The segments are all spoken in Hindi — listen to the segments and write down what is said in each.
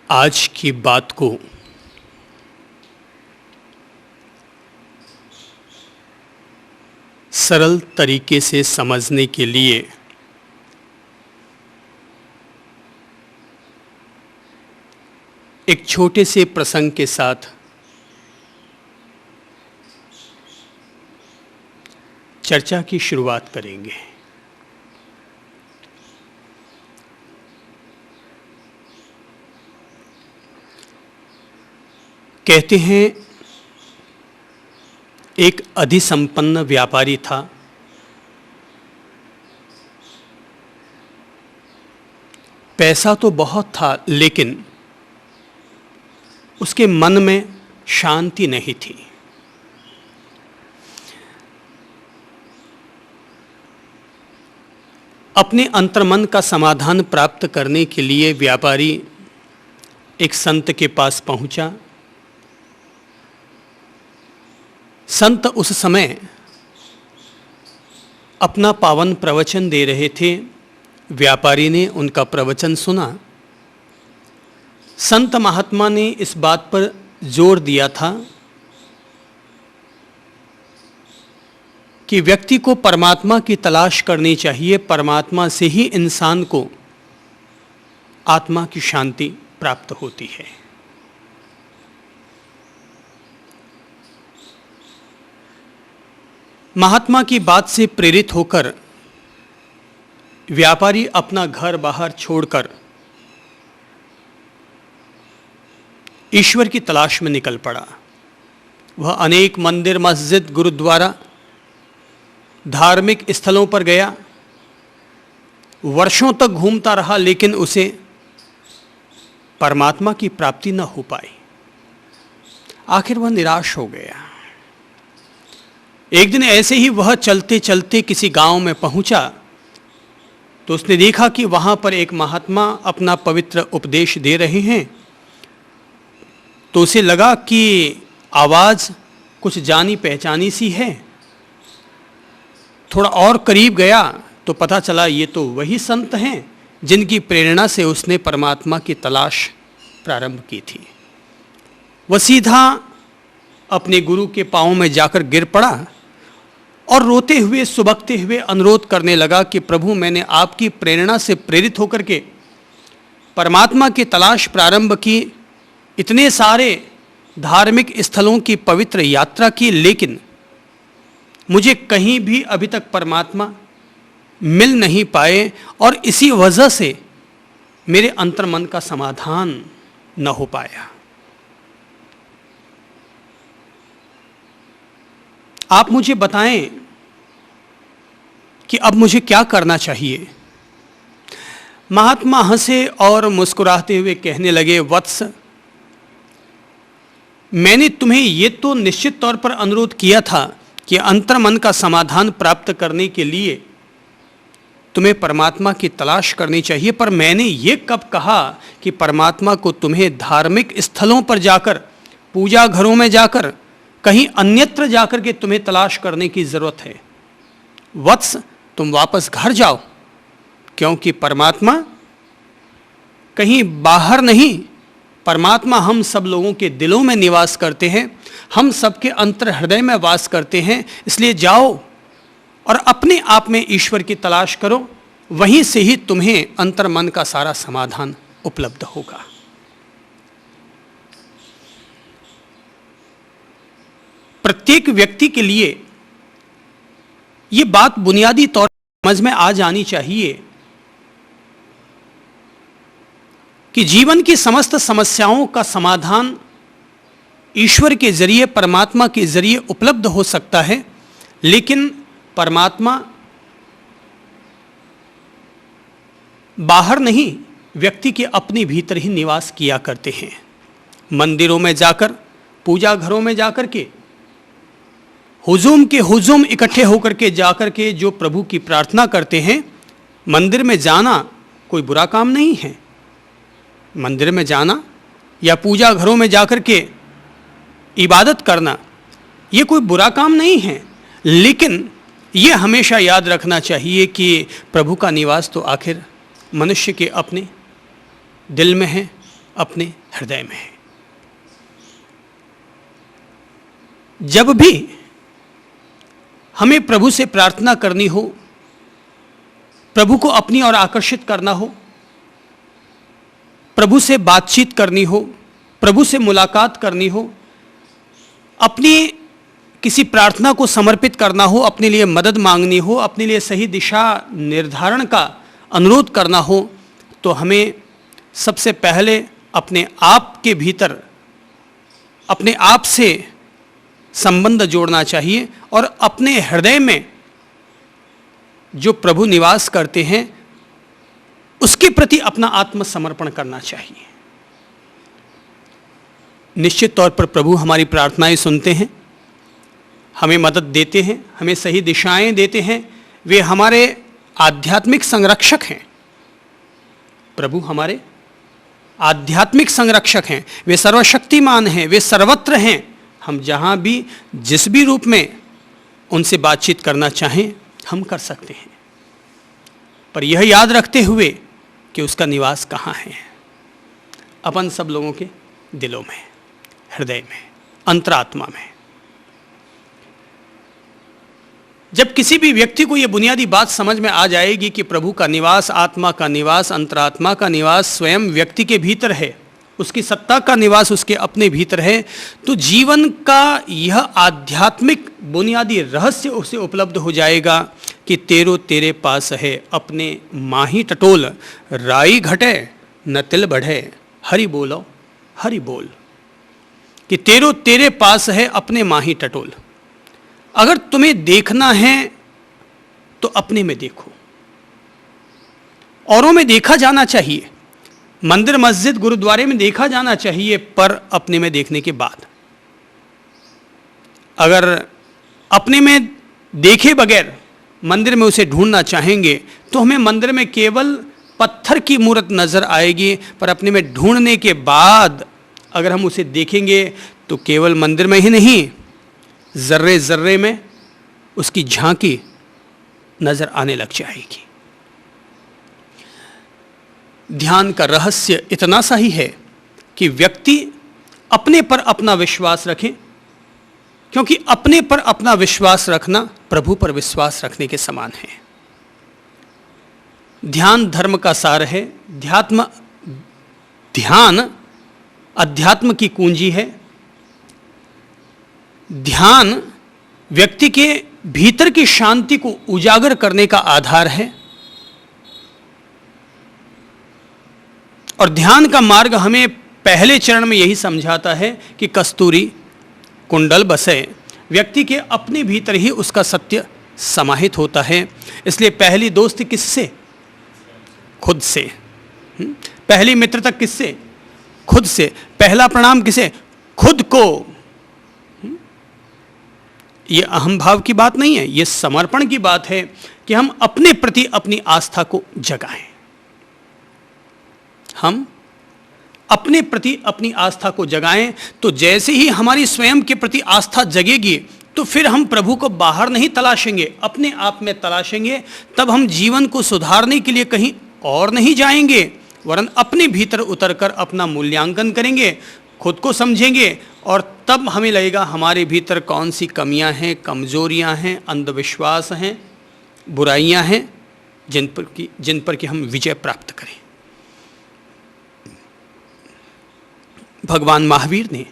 आज की बात को सरल तरीके से समझने के लिए एक छोटे से प्रसंग के साथ चर्चा की शुरुआत करेंगे। कहते हैं एक अधिसंपन्न व्यापारी था। पैसा तो बहुत था, लेकिन उसके मन में शांति नहीं थी। अपने अंतर्मन का समाधान प्राप्त करने के लिए व्यापारी एक संत के पास पहुंचा। संत उस समय अपना पावन प्रवचन दे रहे थे। व्यापारी ने उनका प्रवचन सुना। संत महात्मा ने इस बात पर जोर दिया था कि व्यक्ति को परमात्मा की तलाश करनी चाहिए। परमात्मा से ही इंसान को आत्मा की शांति प्राप्त होती है। महात्मा की बात से प्रेरित होकर व्यापारी अपना घर बाहर छोड़कर ईश्वर की तलाश में निकल पड़ा। वह अनेक मंदिर, मस्जिद, गुरुद्वारा, धार्मिक स्थलों पर गया। वर्षों तक घूमता रहा, लेकिन उसे परमात्मा की प्राप्ति न हो पाई। आखिर वह निराश हो गया। एक दिन ऐसे ही वह चलते चलते किसी गांव में पहुंचा तो उसने देखा कि वहां पर एक महात्मा अपना पवित्र उपदेश दे रहे हैं। तो उसे लगा कि आवाज़ कुछ जानी पहचानी सी है। थोड़ा और करीब गया तो पता चला ये तो वही संत हैं जिनकी प्रेरणा से उसने परमात्मा की तलाश प्रारंभ की थी। वह सीधा अपने गुरु के पांवों में जाकर गिर पड़ा और रोते हुए, सुबकते हुए अनुरोध करने लगा कि प्रभु, मैंने आपकी प्रेरणा से प्रेरित होकर के परमात्मा की तलाश प्रारंभ की, इतने सारे धार्मिक स्थलों की पवित्र यात्रा की, लेकिन मुझे कहीं भी अभी तक परमात्मा मिल नहीं पाए और इसी वजह से मेरे अंतर्मन का समाधान न हो पाया। आप मुझे बताएं कि अब मुझे क्या करना चाहिए। महात्मा हंसे और मुस्कुराते हुए कहने लगे, वत्स, मैंने तुम्हें ये तो निश्चित तौर पर अनुरोध किया था कि अंतर्मन का समाधान प्राप्त करने के लिए तुम्हें परमात्मा की तलाश करनी चाहिए, पर मैंने ये कब कहा कि परमात्मा को तुम्हें धार्मिक स्थलों पर जाकर, पूजा घरों में जाकर, कहीं अन्यत्र जाकर के तुम्हें तलाश करने की जरूरत है। वत्स, तुम वापस घर जाओ, क्योंकि परमात्मा कहीं बाहर नहीं, परमात्मा हम सब लोगों के दिलों में निवास करते हैं, हम सबके अंतर हृदय में वास करते हैं। इसलिए जाओ और अपने आप में ईश्वर की तलाश करो, वहीं से ही तुम्हें अंतर्मन का सारा समाधान उपलब्ध होगा। प्रत्येक व्यक्ति के लिए ये बात बुनियादी तौर पर समझ में आ जानी चाहिए कि जीवन की समस्त समस्याओं का समाधान ईश्वर के जरिए, परमात्मा के जरिए उपलब्ध हो सकता है, लेकिन परमात्मा बाहर नहीं, व्यक्ति के अपने भीतर ही निवास किया करते हैं। मंदिरों में जाकर, पूजा घरों में जाकर के, हुजूम इकट्ठे होकर के जाकर के जो प्रभु की प्रार्थना करते हैं, मंदिर में जाना कोई बुरा काम नहीं है। मंदिर में जाना या पूजा घरों में जाकर के इबादत करना ये कोई बुरा काम नहीं है, लेकिन ये हमेशा याद रखना चाहिए कि प्रभु का निवास तो आखिर मनुष्य के अपने दिल में है, अपने हृदय में है। जब भी हमें प्रभु से प्रार्थना करनी हो, प्रभु को अपनी ओर आकर्षित करना हो, प्रभु से बातचीत करनी हो, प्रभु से मुलाकात करनी हो, अपनी किसी प्रार्थना को समर्पित करना हो, अपने लिए मदद मांगनी हो, अपने लिए सही दिशा निर्धारण का अनुरोध करना हो, तो हमें सबसे पहले अपने आप के भीतर अपने आप से संबंध जोड़ना चाहिए और अपने हृदय में जो प्रभु निवास करते हैं उसके प्रति अपना आत्मसमर्पण करना चाहिए। निश्चित तौर पर प्रभु हमारी प्रार्थनाएं सुनते हैं, हमें मदद देते हैं, हमें सही दिशाएं देते हैं। वे हमारे आध्यात्मिक संरक्षक हैं। प्रभु हमारे आध्यात्मिक संरक्षक हैं, वे सर्वशक्तिमान हैं, वे सर्वत्र हैं। हम जहाँ भी जिस भी रूप में उनसे बातचीत करना चाहें हम कर सकते हैं, पर यह याद रखते हुए कि उसका निवास कहाँ है। अपन सब लोगों के दिलों में, हृदय में, अंतरात्मा में। जब किसी भी व्यक्ति को यह बुनियादी बात समझ में आ जाएगी कि प्रभु का निवास, आत्मा का निवास, अंतरात्मा का निवास स्वयं व्यक्ति के भीतर है, उसकी सत्ता का निवास उसके अपने भीतर है, तो जीवन का यह आध्यात्मिक बुनियादी रहस्य उसे उपलब्ध हो जाएगा कि तेरो तेरे पास है, अपने माही टटोल, राई घटे न तिल बढ़े, हरि बोलो हरि बोल। कि तेरो तेरे पास है, अपने माही टटोल। अगर तुम्हें देखना है तो अपने में देखो। औरों में देखा जाना चाहिए, मंदिर मस्जिद गुरुद्वारे में देखा जाना चाहिए, पर अपने में देखने के बाद। अगर अपने में देखे बगैर मंदिर में उसे ढूंढना चाहेंगे तो हमें मंदिर में केवल पत्थर की मूर्त नजर आएगी, पर अपने में ढूंढने के बाद अगर हम उसे देखेंगे तो केवल मंदिर में ही नहीं, जर्रे जर्रे में उसकी झांकी नजर आने लग जाएगी। ध्यान का रहस्य इतना सा ही है कि व्यक्ति अपने पर अपना विश्वास रखे, क्योंकि अपने पर अपना विश्वास रखना प्रभु पर विश्वास रखने के समान है। ध्यान धर्म का सार है। ध्यान अध्यात्म की कुंजी है। ध्यान व्यक्ति के भीतर की शांति को उजागर करने का आधार है। और ध्यान का मार्ग हमें पहले चरण में यही समझाता है कि कस्तूरी कुंडल बसे, व्यक्ति के अपने भीतर ही उसका सत्य समाहित होता है। इसलिए पहली दोस्ती किससे? खुद से। पहली मित्रता किससे? खुद से। पहला प्रणाम किसे? खुद को। यह अहम भाव की बात नहीं है, यह समर्पण की बात है कि हम अपने प्रति अपनी आस्था को जगाएं। हम अपने प्रति अपनी आस्था को जगाएं तो जैसे ही हमारी स्वयं के प्रति आस्था जगेगी तो फिर हम प्रभु को बाहर नहीं तलाशेंगे, अपने आप में तलाशेंगे। तब हम जीवन को सुधारने के लिए कहीं और नहीं जाएंगे, वरन अपने भीतर उतरकर अपना मूल्यांकन करेंगे, खुद को समझेंगे और तब हमें लगेगा हमारे भीतर कौन सी कमियां हैं, कमजोरियां हैं, अंधविश्वास हैं, बुराइयां हैं जिन पर कि हम विजय प्राप्त करें। भगवान महावीर ने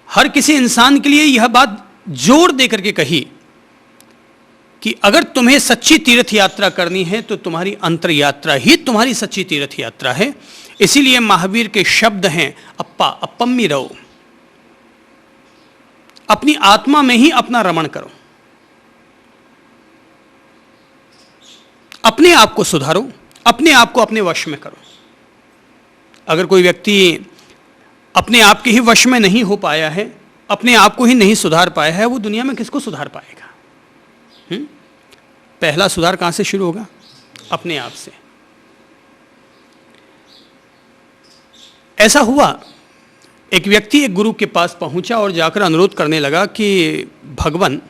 हर किसी इंसान के लिए यह बात जोर देकर के कही कि अगर तुम्हें सच्ची तीर्थ यात्रा करनी है तो तुम्हारी अंतर यात्रा ही तुम्हारी सच्ची तीर्थ यात्रा है। इसीलिए महावीर के शब्द हैं अप्पा अपम्मी रहो, अपनी आत्मा में ही अपना रमण करो, अपने आप को सुधारो, अपने आप को अपने वश में करो। अगर कोई व्यक्ति अपने आप के ही वश में नहीं हो पाया है, अपने आप को ही नहीं सुधार पाया है, वो दुनिया में किसको सुधार पाएगा? पहला सुधार कहां से शुरू होगा? अपने आप से। ऐसा हुआ, एक व्यक्ति एक गुरु के पास पहुंचा और जाकर अनुरोध करने लगा कि भगवान,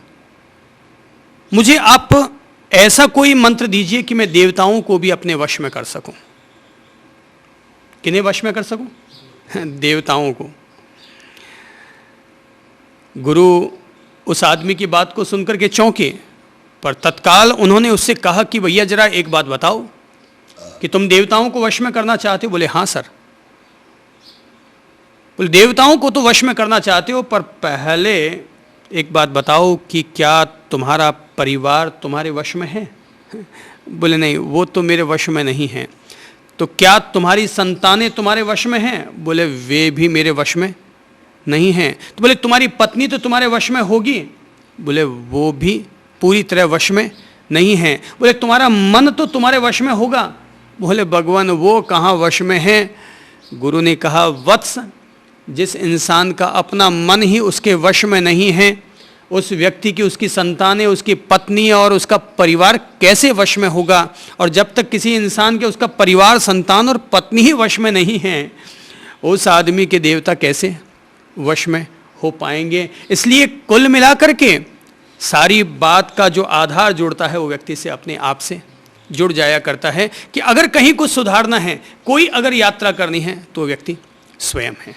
मुझे आप ऐसा कोई मंत्र दीजिए कि मैं देवताओं को भी अपने वश में कर सकूं। किन्हें वश में कर सकूं? देवताओं को। गुरु उस आदमी की बात को सुनकर के चौंके, पर तत्काल उन्होंने उससे कहा कि भैया जरा एक बात बताओ कि तुम देवताओं को वश में करना चाहते हो? बोले हाँ सर। बोले देवताओं को तो वश में करना चाहते हो, पर पहले एक बात बताओ कि क्या तुम्हारा परिवार तुम्हारे वश में है? बोले नहीं, वो तो मेरे वश में नहीं है। तो क्या तुम्हारी संतानें तुम्हारे वश में हैं? बोले वे भी मेरे वश में नहीं हैं। तो बोले तुम्हारी पत्नी तो तुम्हारे वश में होगी? बोले वो भी पूरी तरह वश में नहीं है। बोले तुम्हारा मन तो तुम्हारे वश में होगा? बोले भगवान वो कहाँ वश में है? गुरु ने कहा वत्स, जिस इंसान का अपना मन ही उसके वश में नहीं है, उस व्यक्ति की उसकी संतानें, उसकी पत्नी और उसका परिवार कैसे वश में होगा? और जब तक किसी इंसान के उसका परिवार, संतान और पत्नी ही वश में नहीं है, उस आदमी के देवता कैसे वश में हो पाएंगे? इसलिए कुल मिलाकर के सारी बात का जो आधार जुड़ता है वो व्यक्ति से, अपने आप से जुड़ जाया करता है कि अगर कहीं कुछ सुधारना है, कोई अगर यात्रा करनी है, तो व्यक्ति स्वयं है।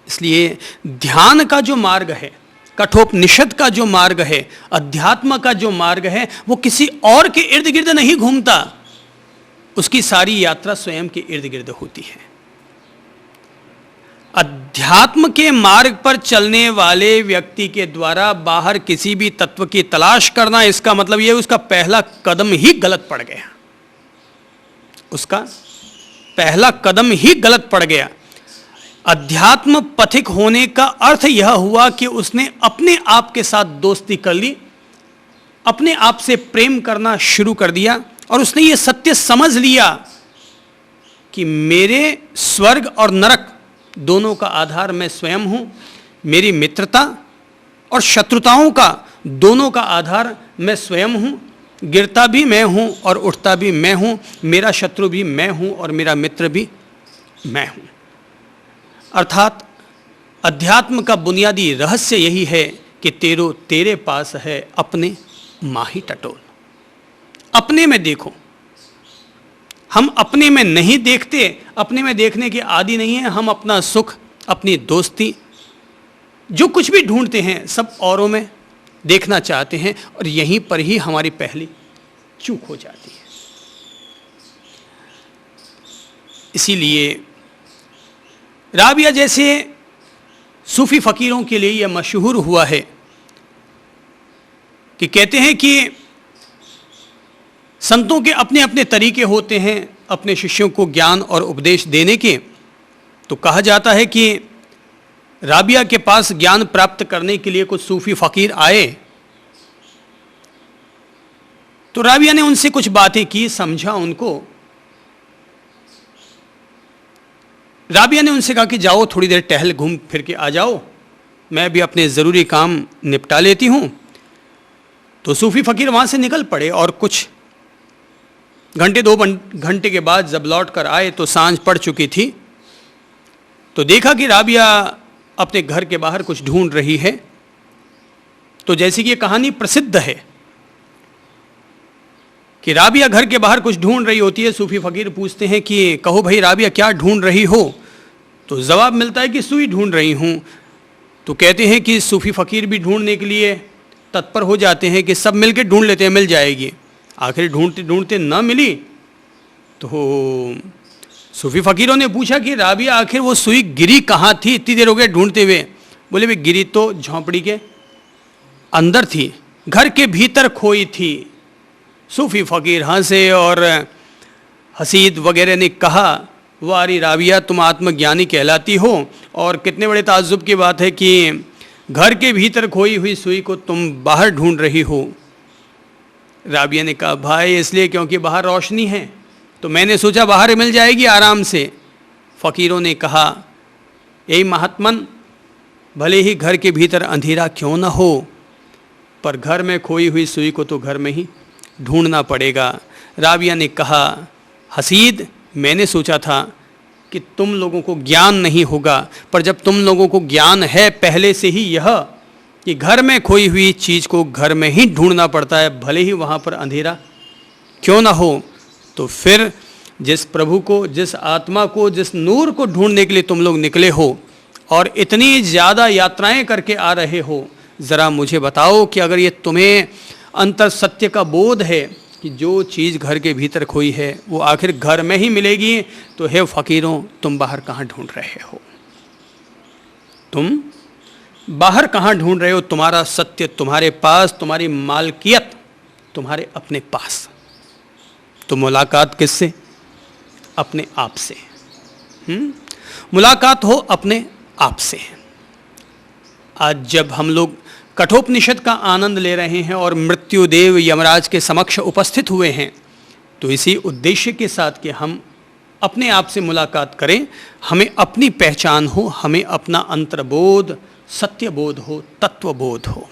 इसलिए ध्यान का जो मार्ग है, कठोपनिषद का जो मार्ग है, अध्यात्म का जो मार्ग है, वो किसी और के इर्द गिर्द नहीं घूमता, उसकी सारी यात्रा स्वयं के इर्द गिर्द होती है। अध्यात्म के मार्ग पर चलने वाले व्यक्ति के द्वारा बाहर किसी भी तत्व की तलाश करना, इसका मतलब यह उसका पहला कदम ही गलत पड़ गया। उसका पहला कदम ही गलत पड़ गया। अध्यात्म पथिक होने का अर्थ यह हुआ कि उसने अपने आप के साथ दोस्ती कर ली, अपने आप से प्रेम करना शुरू कर दिया, और उसने ये सत्य समझ लिया कि मेरे स्वर्ग और नरक दोनों का आधार मैं स्वयं हूं, मेरी मित्रता और शत्रुताओं का दोनों का आधार मैं स्वयं हूं, गिरता भी मैं हूं और उठता भी मैं हूं, मेरा शत्रु भी मैं हूं और मेरा मित्र भी मैं हूं। अर्थात अध्यात्म का बुनियादी रहस्य यही है कि तेरे पास है अपने माही टटोल। अपने में देखो। हम अपने में नहीं देखते, अपने में देखने के आदी नहीं है। हम अपना सुख, अपनी दोस्ती, जो कुछ भी ढूंढते हैं सब औरों में देखना चाहते हैं, और यहीं पर ही हमारी पहली चूक हो जाती है। इसीलिए राबिया जैसे सूफी फकीरों के लिए यह मशहूर हुआ है कि कहते हैं कि संतों के अपने अपने तरीके होते हैं अपने शिष्यों को ज्ञान और उपदेश देने के। तो कहा जाता है कि राबिया के पास ज्ञान प्राप्त करने के लिए कुछ सूफी फकीर आए, तो राबिया ने उनसे कुछ बातें की, समझा उनको। राबिया ने उनसे कहा कि जाओ थोड़ी देर टहल घूम फिर के आ जाओ, मैं भी अपने ज़रूरी काम निपटा लेती हूँ। तो सूफी फकीर वहाँ से निकल पड़े, और कुछ घंटे 2 घंटे के बाद जब लौट कर आए तो सांझ पड़ चुकी थी। तो देखा कि राबिया अपने घर के बाहर कुछ ढूंढ रही है। तो जैसे कि ये कहानी प्रसिद्ध है कि राबिया घर के बाहर कुछ ढूंढ रही होती है, सूफी फकीर पूछते हैं कि कहो भाई राबिया क्या ढूंढ रही हो? तो जवाब मिलता है कि सुई ढूंढ रही हूँ। तो कहते हैं कि सूफी फकीर भी ढूंढने के लिए तत्पर हो जाते हैं कि सब मिलकर ढूंढ लेते हैं, मिल जाएगी। आखिर ढूंढते ढूंढते न मिली तो सूफी फकीरों ने पूछा कि राबिया आखिर वो सुई गिरी कहाँ थी, इतनी देर हो गई ढूंढते हुए? बोले भाई गिरी तो झोंपड़ी के अंदर थी, घर के भीतर खोई थी। सूफी फकीर हंसे और हसीद वगैरह ने कहा वारी राबिया तुम आत्मज्ञानी कहलाती हो, और कितने बड़े ताज्जुब की बात है कि घर के भीतर खोई हुई सुई को तुम बाहर ढूंढ रही हो। राबिया ने कहा भाई इसलिए क्योंकि बाहर रोशनी है, तो मैंने सोचा बाहर मिल जाएगी आराम से। फकीरों ने कहा यही महात्मन, भले ही घर के भीतर अंधेरा क्यों ना हो, पर घर में खोई हुई सुई को तो घर में ही ढूंढना पड़ेगा। राबिया ने कहा हसीद मैंने सोचा था कि तुम लोगों को ज्ञान नहीं होगा, पर जब तुम लोगों को ज्ञान है पहले से ही यह कि घर में खोई हुई चीज़ को घर में ही ढूंढना पड़ता है, भले ही वहाँ पर अंधेरा क्यों ना हो, तो फिर जिस प्रभु को, जिस आत्मा को, जिस नूर को ढूंढने के लिए तुम लोग निकले हो और इतनी ज़्यादा यात्राएं करके आ रहे हो, ज़रा मुझे बताओ कि अगर ये तुम्हें अंतर सत्य का बोध है कि जो चीज़ घर के भीतर खोई है वो आखिर घर में ही मिलेगी, तो हे फकीरों, तुम बाहर कहाँ ढूंढ रहे हो? तुम बाहर कहाँ ढूंढ रहे हो? तुम्हारा सत्य तुम्हारे पास, तुम्हारी मालकियत तुम्हारे अपने पास। तो मुलाकात किससे? अपने आप से। मुलाकात हो अपने आप से। आज जब हम लोग कठोपनिषद का आनंद ले रहे हैं और मृत्युदेव यमराज के समक्ष उपस्थित हुए हैं, तो इसी उद्देश्य के साथ कि हम अपने आप से मुलाकात करें, हमें अपनी पहचान हो, हमें अपना अंतर्बोध, सत्यबोध हो, तत्वबोध हो।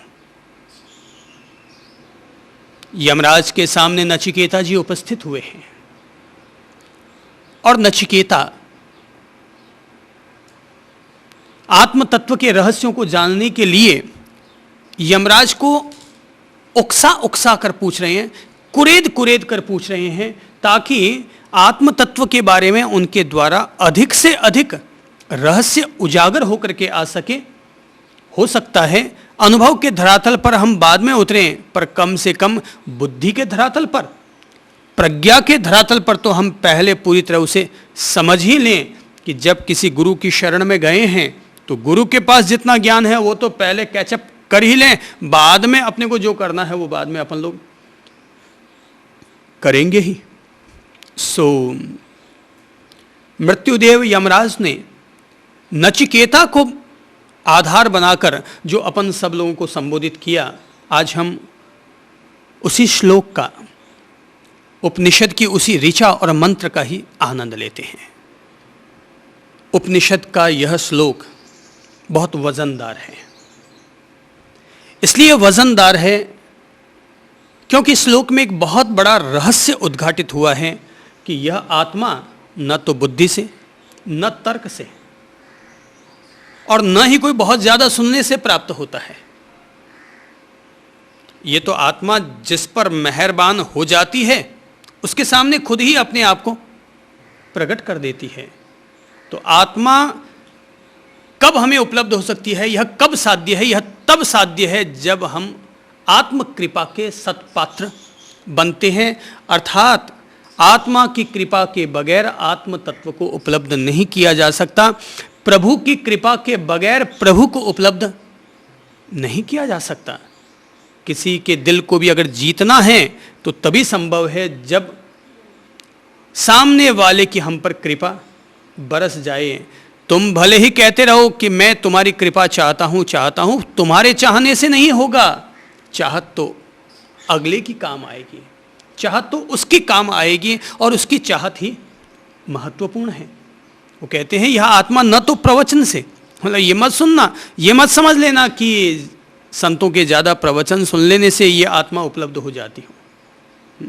यमराज के सामने नचिकेता जी उपस्थित हुए हैं और नचिकेता आत्म तत्व के रहस्यों को जानने के लिए यमराज को उकसा उकसा कर पूछ रहे हैं, कुरेद कुरेद कर पूछ रहे हैं, ताकि आत्म तत्व के बारे में उनके द्वारा अधिक से अधिक रहस्य उजागर होकर के आ सके। हो सकता है अनुभव के धरातल पर हम बाद में उतरें, पर कम से कम बुद्धि के धरातल पर, प्रज्ञा के धरातल पर तो हम पहले पूरी तरह उसे समझ ही लें कि जब किसी गुरु की शरण में गए हैं तो गुरु के पास जितना ज्ञान है वो तो पहले कैचअप कर ही लें, बाद में अपने को जो करना है वो बाद में अपन लोग करेंगे ही। मृत्युदेव यमराज ने नचिकेता को आधार बनाकर जो अपन सब लोगों को संबोधित किया, आज हम उसी श्लोक का, उपनिषद की उसी ऋचा और मंत्र का ही आनंद लेते हैं। उपनिषद का यह श्लोक बहुत वजनदार है। इसलिए वजनदार है क्योंकि श्लोक में एक बहुत बड़ा रहस्य उद्घाटित हुआ है कि यह आत्मा न तो बुद्धि से, न तर्क से, और न ही कोई बहुत ज्यादा सुनने से प्राप्त होता है। यह तो आत्मा जिस पर मेहरबान हो जाती है उसके सामने खुद ही अपने आप को प्रकट कर देती है। तो आत्मा कब हमें उपलब्ध हो सकती है, यह कब साध्य है? यह तब साध्य है जब हम आत्म कृपा के सत्पात्र बनते हैं, अर्थात आत्मा की कृपा के बगैर आत्म तत्व को उपलब्ध नहीं किया जा सकता। प्रभु की कृपा के बगैर प्रभु को उपलब्ध नहीं किया जा सकता। किसी के दिल को भी अगर जीतना है तो तभी संभव है जब सामने वाले की हम पर कृपा बरस जाए। तुम भले ही कहते रहो कि मैं तुम्हारी कृपा चाहता हूं, तुम्हारे चाहने से नहीं होगा। चाहत तो अगले की काम आएगी, चाहत तो उसकी काम आएगी, और उसकी चाहत ही महत्वपूर्ण है। वो कहते हैं यह आत्मा न तो प्रवचन से, मतलब ये मत सुनना, ये मत समझ लेना कि संतों के ज़्यादा प्रवचन सुन लेने से ये आत्मा उपलब्ध हो जाती हो।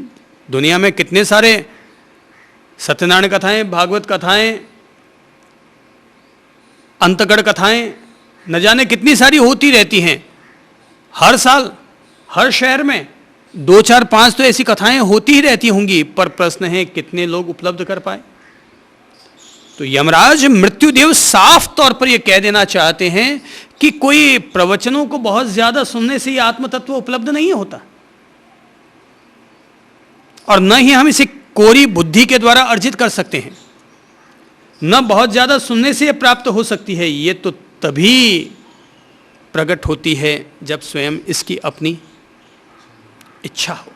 दुनिया में कितने सारे सत्यनारायण कथाएं, भागवत कथाएं, अंतगढ़ कथाएं, न जाने कितनी सारी होती रहती हैं। हर साल हर शहर में 2, 4, 5 तो ऐसी कथाएं होती ही रहती होंगी, पर प्रश्न है कितने लोग उपलब्ध कर पाए। तो यमराज मृत्युदेव साफ तौर पर यह कह देना चाहते हैं कि कोई प्रवचनों को बहुत ज्यादा सुनने से यह आत्मतत्व उपलब्ध नहीं होता, और न ही हम इसे कोरी बुद्धि के द्वारा अर्जित कर सकते हैं, न बहुत ज्यादा सुनने से यह प्राप्त हो सकती है। ये तो तभी प्रकट होती है जब स्वयं इसकी अपनी इच्छा हो,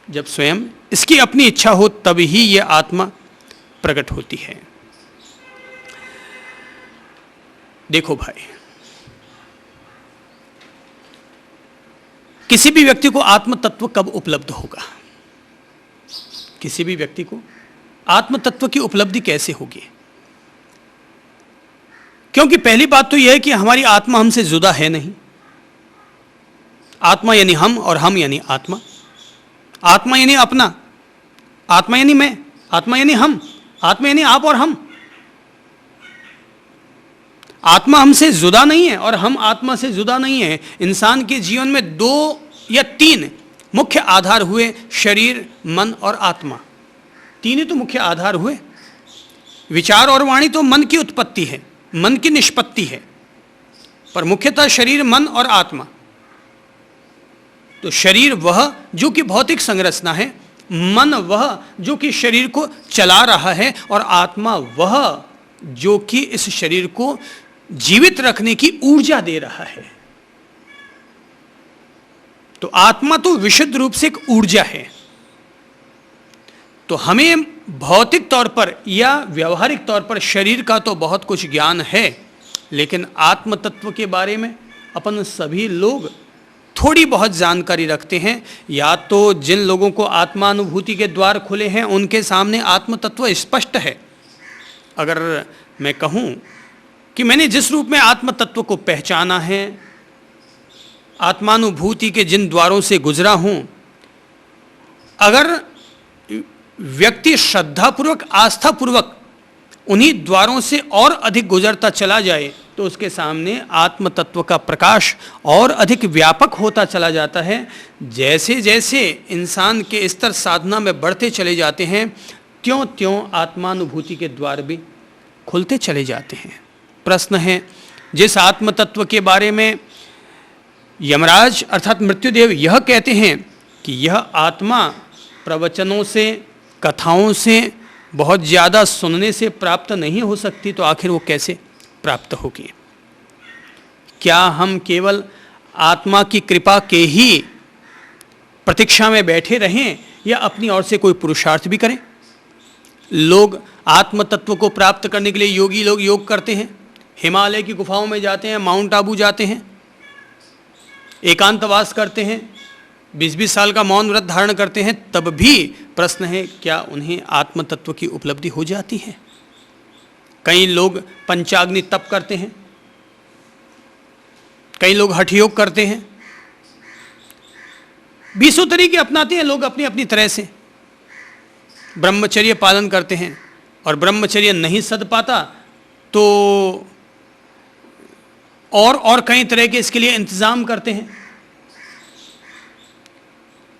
जब स्वयं इसकी अपनी इच्छा हो तभी ही यह आत्मा प्रकट होती है। देखो भाई, किसी भी व्यक्ति को आत्म तत्व कब उपलब्ध होगा? किसी भी व्यक्ति को आत्म तत्व की उपलब्धि कैसे होगी? क्योंकि पहली बात तो यह है कि हमारी आत्मा हमसे जुदा है नहीं। आत्मा यानी हम और हम यानी आत्मा। आत्मा यानी अपना, आत्मा यानी मैं, आत्मा यानी हम, आत्मा यानी आप और हम। आत्मा हमसे जुदा नहीं है और हम आत्मा से जुदा नहीं है। इंसान के जीवन में 2 या 3 मुख्य आधार हुए, शरीर, मन और आत्मा। तीन ही तो मुख्य आधार हुए। विचार और वाणी तो मन की उत्पत्ति है, मन की निष्पत्ति है, पर मुख्यतः शरीर, मन और आत्मा। तो शरीर वह जो कि भौतिक संरचना है, मन वह जो कि शरीर को चला रहा है, और आत्मा वह जो कि इस शरीर को जीवित रखने की ऊर्जा दे रहा है। तो आत्मा तो विशुद्ध रूप से एक ऊर्जा है। तो हमें भौतिक तौर पर या व्यवहारिक तौर पर शरीर का तो बहुत कुछ ज्ञान है, लेकिन आत्म तत्व के बारे में अपन सभी लोग थोड़ी बहुत जानकारी रखते हैं। या तो जिन लोगों को आत्मानुभूति के द्वार खुले हैं उनके सामने आत्म तत्व स्पष्ट है। अगर मैं कहूँ कि मैंने जिस रूप में आत्म तत्व को पहचाना है, आत्मानुभूति के जिन द्वारों से गुजरा हूँ, अगर व्यक्ति श्रद्धापूर्वक, आस्थापूर्वक उन्हीं द्वारों से और अधिक गुजरता चला जाए तो उसके सामने आत्म तत्व का प्रकाश और अधिक व्यापक होता चला जाता है। जैसे जैसे इंसान के स्तर साधना में बढ़ते चले जाते हैं, त्यों त्यों आत्मानुभूति के द्वार भी खुलते चले जाते हैं। प्रश्न है, जिस आत्म तत्व के बारे में यमराज अर्थात मृत्युदेव यह कहते हैं कि यह आत्मा प्रवचनों से, कथाओं से, बहुत ज़्यादा सुनने से प्राप्त नहीं हो सकती, तो आखिर वो कैसे प्राप्त होगी? क्या हम केवल आत्मा की कृपा के ही प्रतीक्षा में बैठे रहें या अपनी ओर से कोई पुरुषार्थ भी करें? लोग आत्म तत्व को प्राप्त करने के लिए, योगी लोग योग करते हैं, हिमालय की गुफाओं में जाते हैं, माउंट आबू जाते हैं, एकांतवास करते हैं, 20-20 साल का मौन व्रत धारण करते हैं, तब भी प्रश्न है क्या उन्हें आत्म तत्व की उपलब्धि हो जाती है? कई लोग पंचाग्नि तप करते हैं, कई लोग हठ योग करते हैं, 20 तरीके अपनाते हैं लोग अपनी अपनी तरह से, ब्रह्मचर्य पालन करते हैं, और ब्रह्मचर्य नहीं सध पाता तो और कई तरह के इसके लिए इंतजाम करते हैं।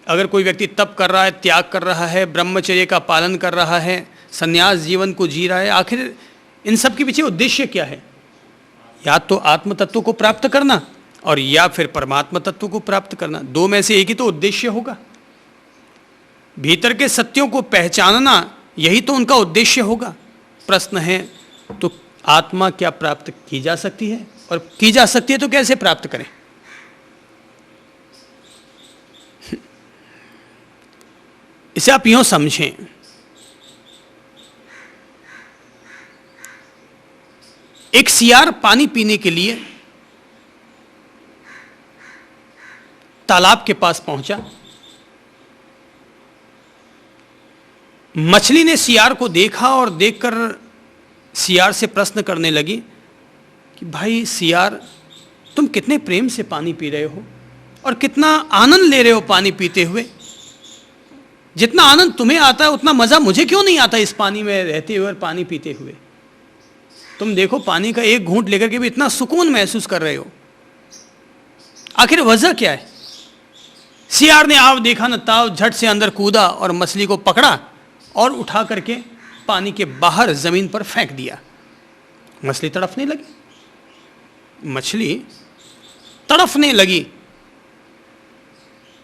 अगर कोई व्यक्ति तप कर रहा है, त्याग कर रहा है, ब्रह्मचर्य का पालन कर रहा है, संन्यास जीवन को जी रहा है, आखिर इन सब के पीछे उद्देश्य क्या है? या तो आत्म तत्व को प्राप्त करना और या फिर परमात्मा तत्व को प्राप्त करना, दो में से एक ही तो उद्देश्य होगा। भीतर के सत्यों को पहचानना, यही तो उनका उद्देश्य होगा। प्रश्न है, तो आत्मा क्या प्राप्त की जा सकती है, और की जा सकती है तो कैसे प्राप्त करें? इसे आप यूं समझें, एक सियार पानी पीने के लिए तालाब के पास पहुंचा। मछली ने सियार को देखा और देखकर सियार से प्रश्न करने लगी कि भाई सियार, तुम कितने प्रेम से पानी पी रहे हो और कितना आनंद ले रहे हो पानी पीते हुए। जितना आनंद तुम्हें आता है उतना मज़ा मुझे क्यों नहीं आता इस पानी में रहते हुए और पानी पीते हुए। तुम देखो, पानी का एक घूंट लेकर के भी इतना सुकून महसूस कर रहे हो, आखिर वजह क्या है? सियार ने आव देखा न ताव, झट से अंदर कूदा और मछली को पकड़ा और उठा करके पानी के बाहर जमीन पर फेंक दिया। मछली तड़फने लगी, मछली तड़फने लगी,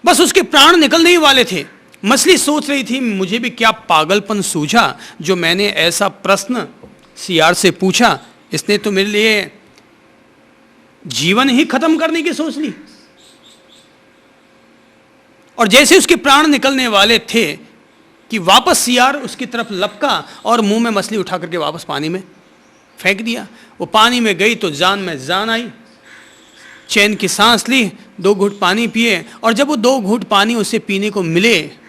बस उसके प्राण निकलने ही वाले थे। मछली सोच रही थी, मुझे भी क्या पागलपन सूझा जो मैंने ऐसा प्रश्न सियार से पूछा। इसने तो मेरे लिए जीवन ही खत्म करने की सोच ली। और जैसे उसके प्राण निकलने वाले थे कि वापस सियार उसकी तरफ लपका और मुंह में मछली उठा करके वापस पानी में फेंक दिया। वो पानी में गई तो जान में जान आई, चैन की सांस ली, 2 घूंट पानी पिए, और जब वो 2 घूंट पानी उसे पीने को मिले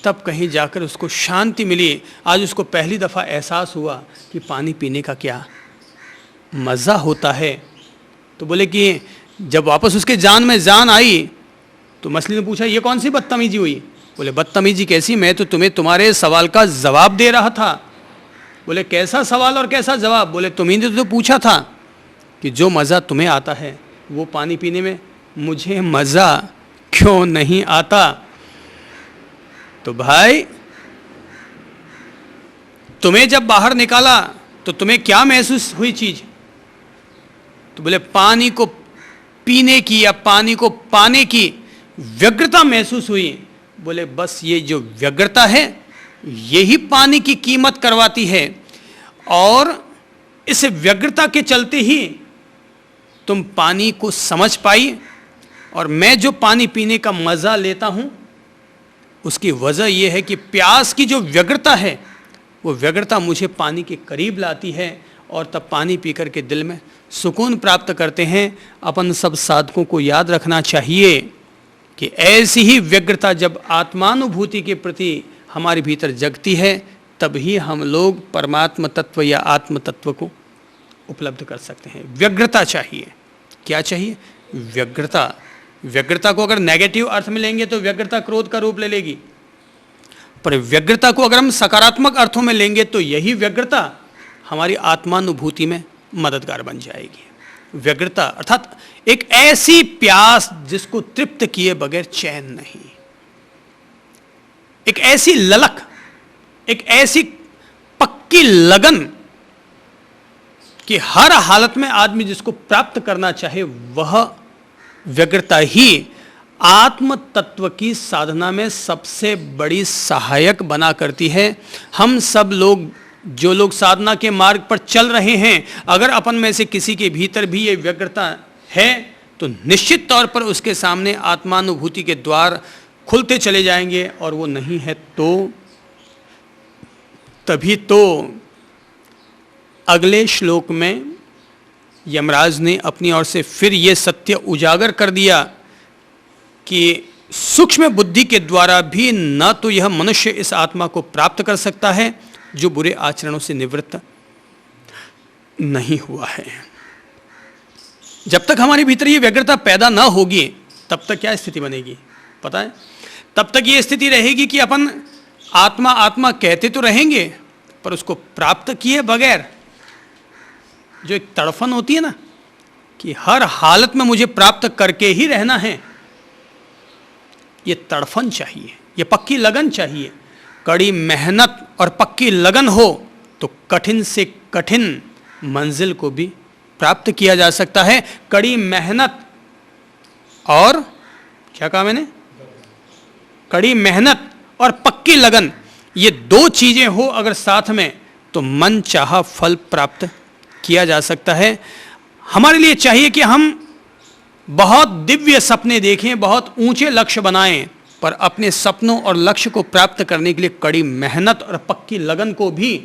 तब कहीं जाकर उसको शांति मिली। आज उसको पहली दफ़ा एहसास हुआ कि पानी पीने का क्या मज़ा होता है। तो बोले कि जब वापस उसके जान में जान आई तो मछली ने पूछा, ये कौन सी बदतमीजी हुई? बोले, बदतमीजी कैसी, मैं तो तुम्हें तुम्हारे सवाल का जवाब दे रहा था। बोले, कैसा सवाल और कैसा जवाब? बोले, तुम्ही ने तो पूछा था कि जो मज़ा तुम्हें आता है वो पानी पीने में मुझे मज़ा क्यों नहीं आता। तो भाई तुम्हें जब बाहर निकाला तो तुम्हें क्या महसूस हुई चीज? तो बोले पानी को पीने की या पानी को पाने की व्यग्रता महसूस हुई। बोले बस ये जो व्यग्रता है यही पानी की कीमत करवाती है, और इस व्यग्रता के चलते ही तुम पानी को समझ पाई, और मैं जो पानी पीने का मजा लेता हूं उसकी वजह यह है कि प्यास की जो व्यग्रता है वो व्यग्रता मुझे पानी के करीब लाती है, और तब पानी पीकर के दिल में सुकून प्राप्त करते हैं। अपन सब साधकों को याद रखना चाहिए कि ऐसी ही व्यग्रता जब आत्मानुभूति के प्रति हमारे भीतर जगती है तभी हम लोग परमात्म तत्व या आत्म तत्व को उपलब्ध कर सकते हैं। व्यग्रता चाहिए। क्या चाहिए? व्यग्रता। व्यग्रता को अगर नेगेटिव अर्थ में लेंगे तो व्यग्रता क्रोध का रूप ले लेगी, पर व्यग्रता को अगर हम सकारात्मक अर्थों में लेंगे तो यही व्यग्रता हमारी आत्मानुभूति में मददगार बन जाएगी। व्यग्रता अर्थात एक ऐसी प्यास जिसको तृप्त किए बगैर चैन नहीं, एक ऐसी ललक, एक ऐसी पक्की लगन कि हर हालत में आदमी जिसको प्राप्त करना चाहे वह व्यग्रता ही आत्म तत्व की साधना में सबसे बड़ी सहायक बना करती है। हम सब लोग जो लोग साधना के मार्ग पर चल रहे हैं, अगर अपन में से किसी के भीतर भी ये व्यग्रता है तो निश्चित तौर पर उसके सामने आत्मानुभूति के द्वार खुलते चले जाएंगे, और वो नहीं है तो तभी तो अगले श्लोक में यमराज ने अपनी ओर से फिर ये सत्य उजागर कर दिया कि सूक्ष्म बुद्धि के द्वारा भी न तो यह मनुष्य इस आत्मा को प्राप्त कर सकता है जो बुरे आचरणों से निवृत्त नहीं हुआ है। जब तक हमारे भीतर ये व्यग्रता पैदा ना होगी तब तक क्या स्थिति बनेगी पता है? तब तक ये स्थिति रहेगी कि अपन आत्मा आत्मा कहते तो रहेंगे पर उसको प्राप्त किए बगैर जो एक तड़फन होती है ना कि हर हालत में मुझे प्राप्त करके ही रहना है, ये तड़फन चाहिए, ये पक्की लगन चाहिए। कड़ी मेहनत और पक्की लगन हो तो कठिन से कठिन मंजिल को भी प्राप्त किया जा सकता है। कड़ी मेहनत और क्या कहा मैंने? कड़ी मेहनत और पक्की लगन, ये दो चीजें हो अगर साथ में तो मन चाहा फल प्राप्त किया जा सकता है। हमारे लिए चाहिए कि हम बहुत दिव्य सपने देखें, बहुत ऊंचे लक्ष्य बनाएं, पर अपने सपनों और लक्ष्य को प्राप्त करने के लिए कड़ी मेहनत और पक्की लगन को भी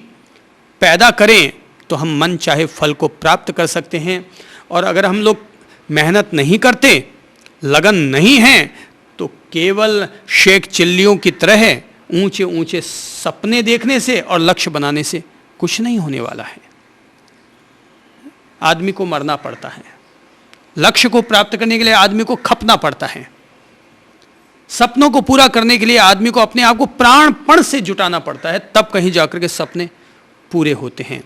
पैदा करें तो हम मन चाहे फल को प्राप्त कर सकते हैं। और अगर हम लोग मेहनत नहीं करते, लगन नहीं है, तो केवल शेख चिल्लियों की तरह ऊंचे ऊंचे सपने देखने से और लक्ष्य बनाने से कुछ नहीं होने वाला है। आदमी को मरना पड़ता है, लक्ष्य को प्राप्त करने के लिए आदमी को खपना पड़ता है, सपनों को पूरा करने के लिए आदमी को अपने आप को प्राणपण से जुटाना पड़ता है, तब कहीं जाकर के सपने पूरे होते हैं।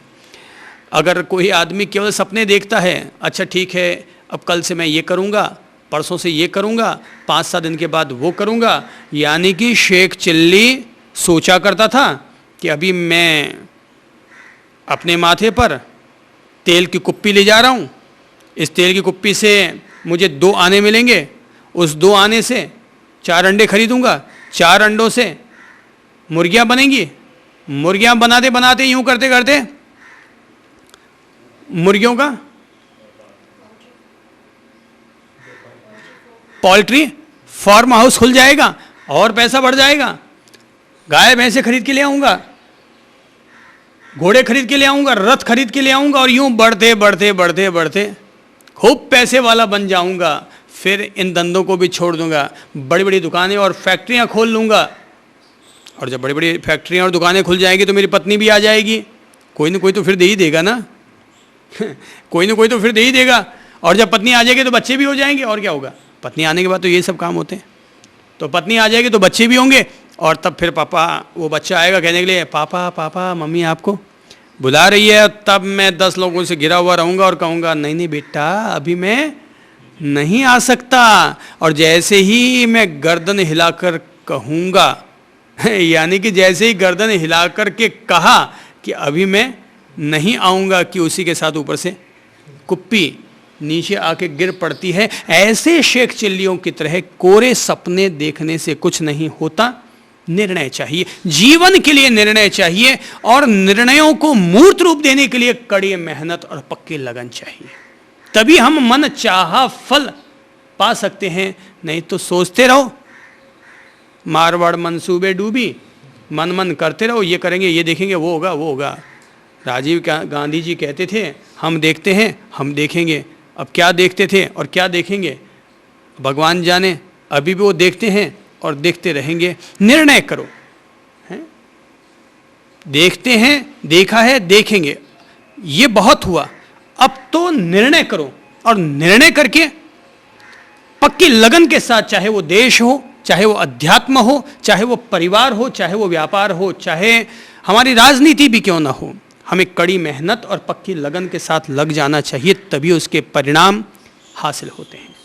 अगर कोई आदमी केवल सपने देखता है, अच्छा ठीक है अब कल से मैं ये करूँगा, परसों से ये करूँगा, 5-7 दिन के बाद वो करूँगा, यानी कि शेख चिल्ली सोचा करता था कि अभी मैं अपने माथे पर तेल की कुप्पी ले जा रहा हूँ, इस तेल की कुप्पी से मुझे 2 आने मिलेंगे, उस 2 आने से 4 अंडे खरीदूंगा, 4 अंडों से मुर्गियाँ बनेंगी, मुर्गियाँ बनाते बनाते यूँ करते करते मुर्गियों का पोल्ट्री फार्म हाउस खुल जाएगा और पैसा बढ़ जाएगा। गाय भैंसे खरीद के ले आऊँगा, घोड़े खरीद के ले आऊँगा, रथ खरीद के ले आऊँगा, और यूँ बढ़ते बढ़ते बढ़ते बढ़ते खूब पैसे वाला बन जाऊँगा। फिर इन धंधों को भी छोड़ दूँगा, बड़ी बड़ी दुकानें और फैक्ट्रियाँ खोल लूँगा, और जब बड़ी बड़ी फैक्ट्रियाँ और दुकानें खुल जाएंगी तो मेरी पत्नी भी आ जाएगी, कोई ना कोई तो फिर दे ही देगा ना कोई ना कोई तो फिर दे ही देगा, और जब पत्नी आ जाएगी तो बच्चे भी हो जाएंगे, और क्या होगा? पत्नी आने के बाद तो ये सब काम होते हैं। तो पत्नी आ जाएगी तो बच्चे भी होंगे, और तब फिर पापा, वो बच्चा आएगा कहने के लिए पापा पापा मम्मी आपको बुला रही है, तब मैं 10 लोगों से घिरा हुआ रहूँगा और कहूँगा नहीं नहीं बेटा अभी मैं नहीं आ सकता। और जैसे ही मैं गर्दन हिलाकर कहूँगा यानी कि जैसे ही गर्दन हिलाकर के कहा कि अभी मैं नहीं आऊंगा कि उसी के साथ ऊपर से कुप्पी नीचे आके गिर पड़ती है। ऐसे शेख चिल्लियों की तरह कोरे सपने देखने से कुछ नहीं होता। निर्णय चाहिए, जीवन के लिए निर्णय चाहिए, और निर्णयों को मूर्त रूप देने के लिए कड़ी मेहनत और पक्की लगन चाहिए। तभी हम मन चाहा फल पा सकते हैं। नहीं तो सोचते रहो, मारवाड़ मंसूबे डूबी, मन मन करते रहो, ये करेंगे, ये देखेंगे, वो होगा, वो होगा। राजीव गांधी जी कहते थे, हम देखते हैं, हम देखेंगे। अब क्या देखते थे और क्या देखेंगे भगवान जाने। अभी भी वो देखते हैं और देखते रहेंगे। निर्णय करो, हैं? देखते हैं, देखा है, देखेंगे, ये बहुत हुआ। अब तो निर्णय करो, और निर्णय करके पक्की लगन के साथ, चाहे वो देश हो, चाहे वो अध्यात्म हो, चाहे वो परिवार हो, चाहे वो व्यापार हो, चाहे हमारी राजनीति भी क्यों ना हो, हमें कड़ी मेहनत और पक्की लगन के साथ लग जाना चाहिए, तभी उसके परिणाम हासिल होते हैं।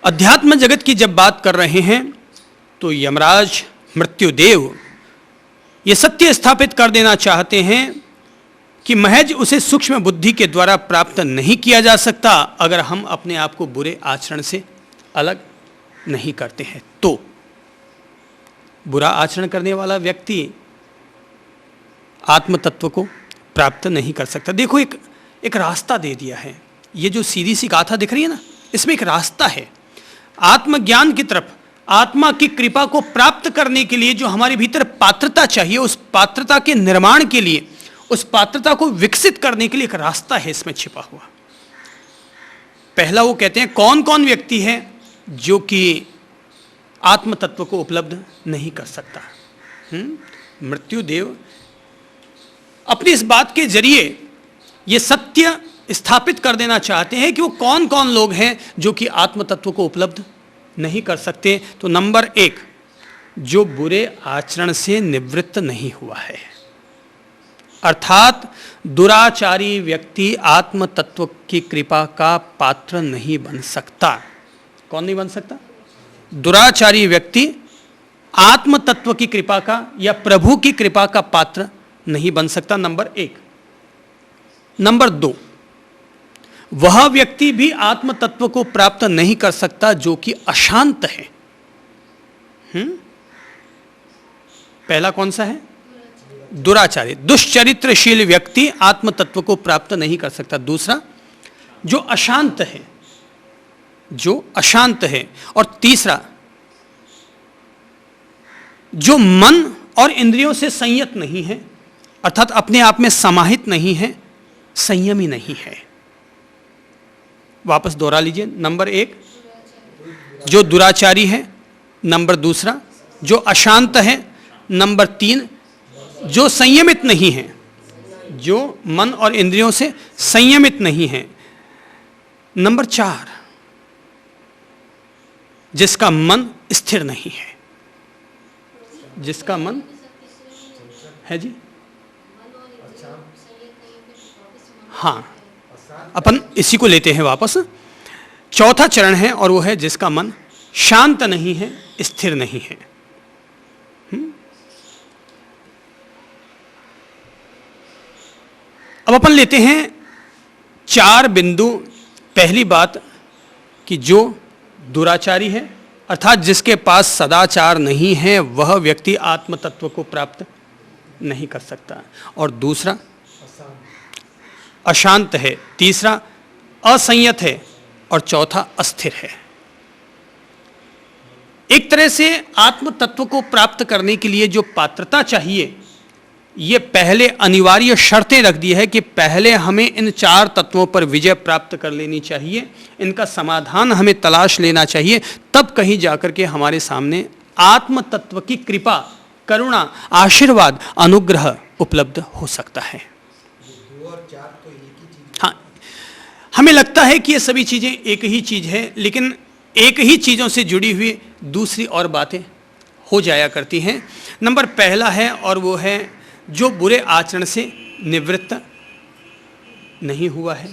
अध्यात्म जगत की जब बात कर रहे हैं तो यमराज मृत्युदेव ये सत्य स्थापित कर देना चाहते हैं कि महज उसे सूक्ष्म बुद्धि के द्वारा प्राप्त नहीं किया जा सकता अगर हम अपने आप को बुरे आचरण से अलग नहीं करते हैं। तो बुरा आचरण करने वाला व्यक्ति आत्म तत्व को प्राप्त नहीं कर सकता। देखो, एक रास्ता दे दिया है। ये जो सीधी सी गाथा दिख रही है ना, इसमें एक रास्ता है आत्मज्ञान की तरफ। आत्मा की कृपा को प्राप्त करने के लिए जो हमारे भीतर पात्रता चाहिए, उस पात्रता के निर्माण के लिए, उस पात्रता को विकसित करने के लिए एक रास्ता है इसमें छिपा हुआ। पहला वो कहते हैं कौन कौन व्यक्ति है जो कि आत्म तत्व को उपलब्ध नहीं कर सकता। मृत्युदेव अपनी इस बात के जरिए ये सत्य स्थापित कर देना चाहते हैं कि वो कौन कौन लोग हैं जो कि आत्म तत्व को उपलब्ध नहीं कर सकते। तो नंबर 1, जो बुरे आचरण से निवृत्त नहीं हुआ है, अर्थात दुराचारी व्यक्ति आत्म तत्व की कृपा का पात्र नहीं बन सकता। कौन नहीं बन सकता? दुराचारी व्यक्ति आत्म तत्व की कृपा का या प्रभु की कृपा का पात्र नहीं बन सकता, नंबर 1। नंबर 2, वह व्यक्ति भी आत्म तत्व को प्राप्त नहीं कर सकता जो कि अशांत है। पहला कौन सा है? दुराचारी, दुष्चरित्रशील व्यक्ति आत्म तत्व को प्राप्त नहीं कर सकता। दूसरा, जो अशांत है, जो अशांत है। और तीसरा, जो मन और इंद्रियों से संयत नहीं है, अर्थात अपने आप में समाहित नहीं है, संयमी नहीं है। वापस दोहरा लीजिए। नंबर 1, जो दुराचारी है। नंबर 2, जो अशांत है। नंबर 3, जो संयमित नहीं है, जो मन और इंद्रियों से संयमित नहीं है। नंबर 4, जिसका मन स्थिर नहीं है, जिसका मन है जी, हाँ, अपन इसी को लेते हैं वापस। चौथा चरण है और वो है जिसका मन शांत नहीं है, स्थिर नहीं है। अब अपन लेते हैं 4 बिंदु। पहली बात कि जो दुराचारी है, अर्थात जिसके पास सदाचार नहीं है, वह व्यक्ति आत्म तत्व को प्राप्त नहीं कर सकता। और दूसरा, अशांत है। तीसरा, असंयत है। और चौथा, अस्थिर है। एक तरह से आत्म तत्व को प्राप्त करने के लिए जो पात्रता चाहिए, ये पहले अनिवार्य शर्तें रख दी है कि पहले हमें इन 4 तत्वों पर विजय प्राप्त कर लेनी चाहिए, इनका समाधान हमें तलाश लेना चाहिए, तब कहीं जाकर के हमारे सामने आत्म तत्व की कृपा, करुणा, आशीर्वाद, अनुग्रह उपलब्ध हो सकता है। हाँ, हमें लगता है कि ये सभी चीजें एक ही चीज है, लेकिन एक ही चीजों से जुड़ी हुई दूसरी और बातें हो जाया करती हैं। नंबर पहला है और वो है जो बुरे आचरण से निवृत्त नहीं हुआ है।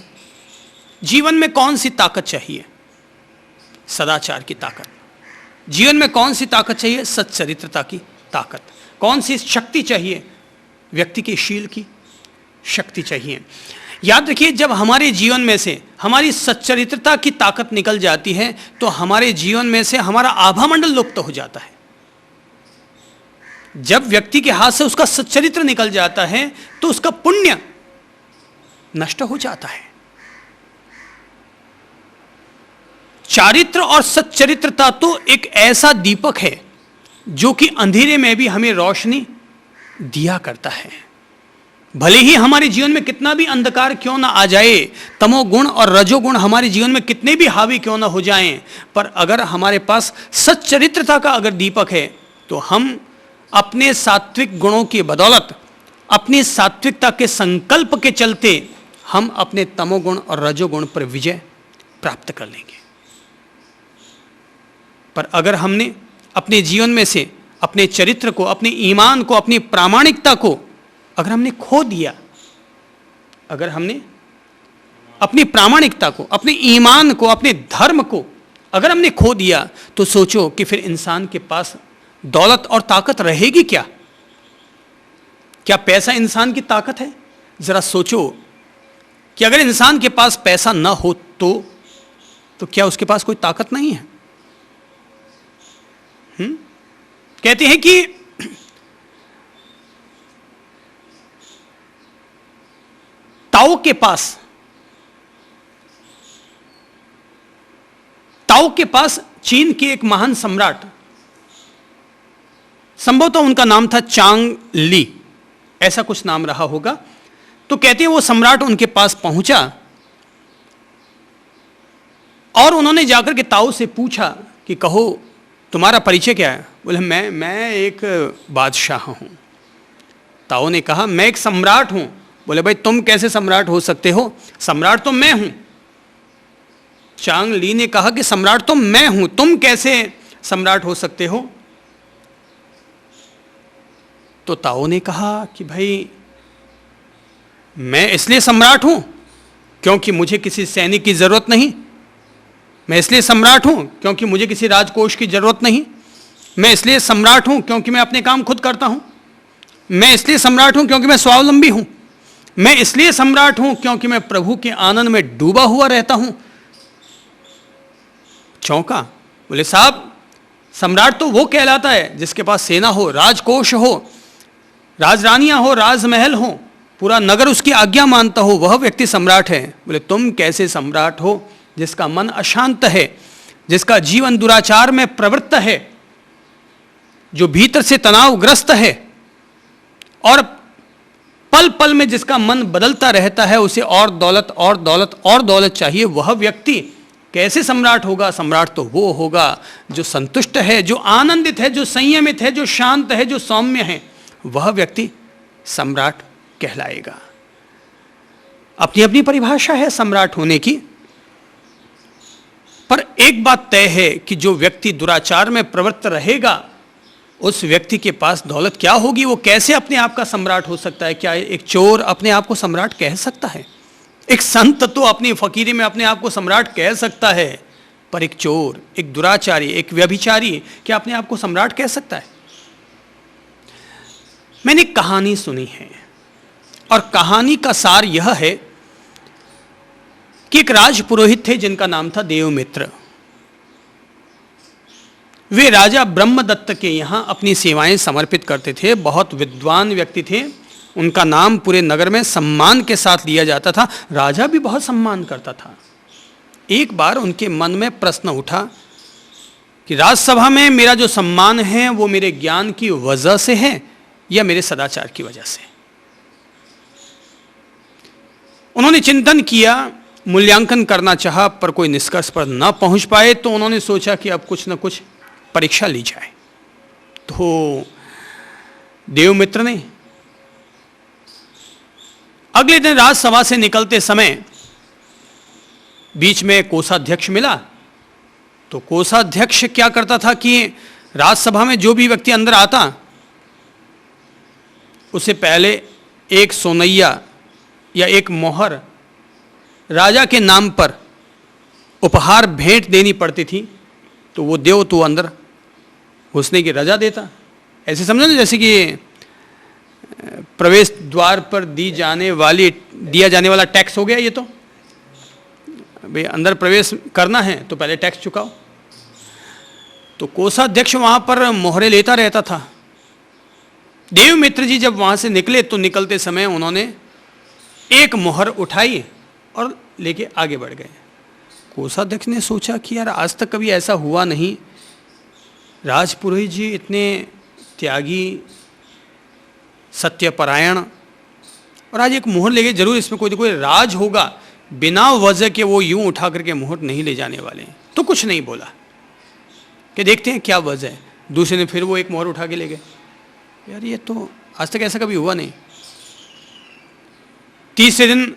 जीवन में कौन सी ताकत चाहिए? सदाचार की ताकत। जीवन में कौन सी ताकत चाहिए? सच्चरित्रता की ताकत। कौन सी शक्ति चाहिए? व्यक्ति के शील की शक्ति चाहिए। याद रखिए, जब हमारे जीवन में से हमारी सच्चरित्रता की ताकत निकल जाती है तो हमारे जीवन में से हमारा आभामंडल लुप्त हो जाता है। जब व्यक्ति के हाथ से उसका सच्चरित्र निकल जाता है तो उसका पुण्य नष्ट हो जाता है। चारित्र और सच्चरित्रता तो एक ऐसा दीपक है जो कि अंधेरे में भी हमें रोशनी दिया करता है। भले ही हमारे जीवन में कितना भी अंधकार क्यों ना आ जाए, तमोगुण और रजोगुण हमारे जीवन में कितने भी हावी क्यों ना हो जाएं, पर अगर हमारे पास सच्चरित्रता का अगर दीपक है तो हम अपने सात्विक गुणों की बदौलत, अपनी सात्विकता के संकल्प के चलते हम अपने तमोगुण और रजोगुण पर विजय प्राप्त कर लेंगे। पर अगर हमने अपने जीवन में से अपने चरित्र को, अपने ईमान को, अपनी प्रामाणिकता को अगर हमने खो दिया, अगर हमने अपनी प्रामाणिकता को, अपने ईमान को, अपने धर्म को अगर हमने खो दिया, तो सोचो कि फिर इंसान के पास दौलत और ताकत रहेगी क्या? क्या पैसा इंसान की ताकत है? जरा सोचो कि अगर इंसान के पास पैसा ना हो तो क्या उसके पास कोई ताकत नहीं है? कहते हैं कि ताओ के पास चीन के एक महान सम्राट, संभवतः उनका नाम था चांग ली, ऐसा कुछ नाम रहा होगा। तो कहते हैं वो सम्राट उनके पास पहुंचा और उन्होंने जाकर के ताओ से पूछा कि कहो तुम्हारा परिचय क्या है? बोले मैं एक बादशाह हूं। ताओ ने कहा मैं एक सम्राट हूं। बोले भाई तुम कैसे सम्राट हो सकते हो? सम्राट तो मैं हूं। चांग ली ने कहा कि सम्राट तो मैं हूं, तुम कैसे सम्राट हो सकते हो? तो ताओ ने कहा कि भाई मैं इसलिए सम्राट हूं क्योंकि मुझे किसी सैनिक की जरूरत नहीं। मैं इसलिए सम्राट हूं क्योंकि मुझे किसी राजकोष की जरूरत नहीं। मैं इसलिए सम्राट हूं क्योंकि मैं अपने काम खुद करता हूं। मैं इसलिए सम्राट हूं क्योंकि मैं स्वावलंबी हूं। मैं इसलिए सम्राट हूं क्योंकि मैं प्रभु के आनंद में डूबा हुआ रहता हूं। चौंका। बोले साहब, सम्राट तो वो कहलाता है जिसके पास सेना हो, राजकोष हो, राजरानियां हो, राजमहल हो, पूरा नगर उसकी आज्ञा मानता हो, वह व्यक्ति सम्राट है। बोले तुम कैसे सम्राट हो जिसका मन अशांत है, जिसका जीवन दुराचार में प्रवृत्त है, जो भीतर से तनावग्रस्त है और पल पल में जिसका मन बदलता रहता है, उसे और दौलत और दौलत और दौलत चाहिए, वह व्यक्ति कैसे सम्राट होगा? सम्राट तो वो होगा जो संतुष्ट है, जो आनंदित है, जो संयमित है, जो शांत है, जो सौम्य है, वह व्यक्ति सम्राट कहलाएगा। अपनी अपनी परिभाषा है सम्राट होने की, पर एक बात तय है कि जो व्यक्ति दुराचार में प्रवृत्त रहेगा उस व्यक्ति के पास दौलत क्या होगी? वो कैसे अपने आप का सम्राट हो सकता है? क्या एक चोर अपने आप को सम्राट कह सकता है? एक संत तो अपनी फकीरी में अपने आप को सम्राट कह सकता है, पर एक चोर, एक दुराचारी, एक व्यभिचारी क्या अपने आप को सम्राट कह सकता है? मैंने कहानी सुनी है और कहानी का सार यह है कि एक राजपुरोहित थे जिनका नाम था देवमित्र। वे राजा ब्रह्मदत्त के यहाँ अपनी सेवाएं समर्पित करते थे। बहुत विद्वान व्यक्ति थे, उनका नाम पूरे नगर में सम्मान के साथ लिया जाता था। राजा भी बहुत सम्मान करता था। एक बार उनके मन में प्रश्न उठा कि राजसभा में मेरा जो सम्मान है वो मेरे ज्ञान की वजह से है या मेरे सदाचार की वजह से? उन्होंने चिंतन किया, मूल्यांकन करना चाहा, पर कोई निष्कर्ष पर न पहुंच पाए। तो उन्होंने सोचा कि अब कुछ न कुछ परीक्षा ली जाए। तो देवमित्र ने अगले दिन राजसभा से निकलते समय बीच में कोषाध्यक्ष मिला। तो कोषाध्यक्ष क्या करता था कि राजसभा में जो भी व्यक्ति अंदर आता उसे पहले एक सोनैया या एक मोहर राजा के नाम पर उपहार भेंट देनी पड़ती थी। तो वो देव तो अंदर घुसने की रजा देता। ऐसे समझो ना जैसे कि प्रवेश द्वार पर दिया जाने वाला टैक्स हो गया ये तो। भाई अंदर प्रवेश करना है तो पहले टैक्स चुकाओ। तो कोषाध्यक्ष वहां पर मोहरे लेता रहता था। देवमित्र जी जब वहां से निकले तो निकलते समय उन्होंने एक मोहर उठाई और लेके आगे बढ़ गए। कोषाध्यक्ष ने सोचा कि यार आज तक कभी ऐसा हुआ नहीं, राजपुरोहित जी इतने त्यागी, सत्यपरायण, और आज एक मोहर ले गए, जरूर इसमें कोई ना कोई राज होगा, बिना वजह के वो यूं उठा करके मोहर नहीं ले जाने वाले हैं। तो कुछ नहीं बोला कि देखते हैं क्या वजह है। दूसरे ने फिर वो एक मोहर उठा के ले गए। यार ये तो आज तक ऐसा कभी हुआ नहीं। तीसरे दिन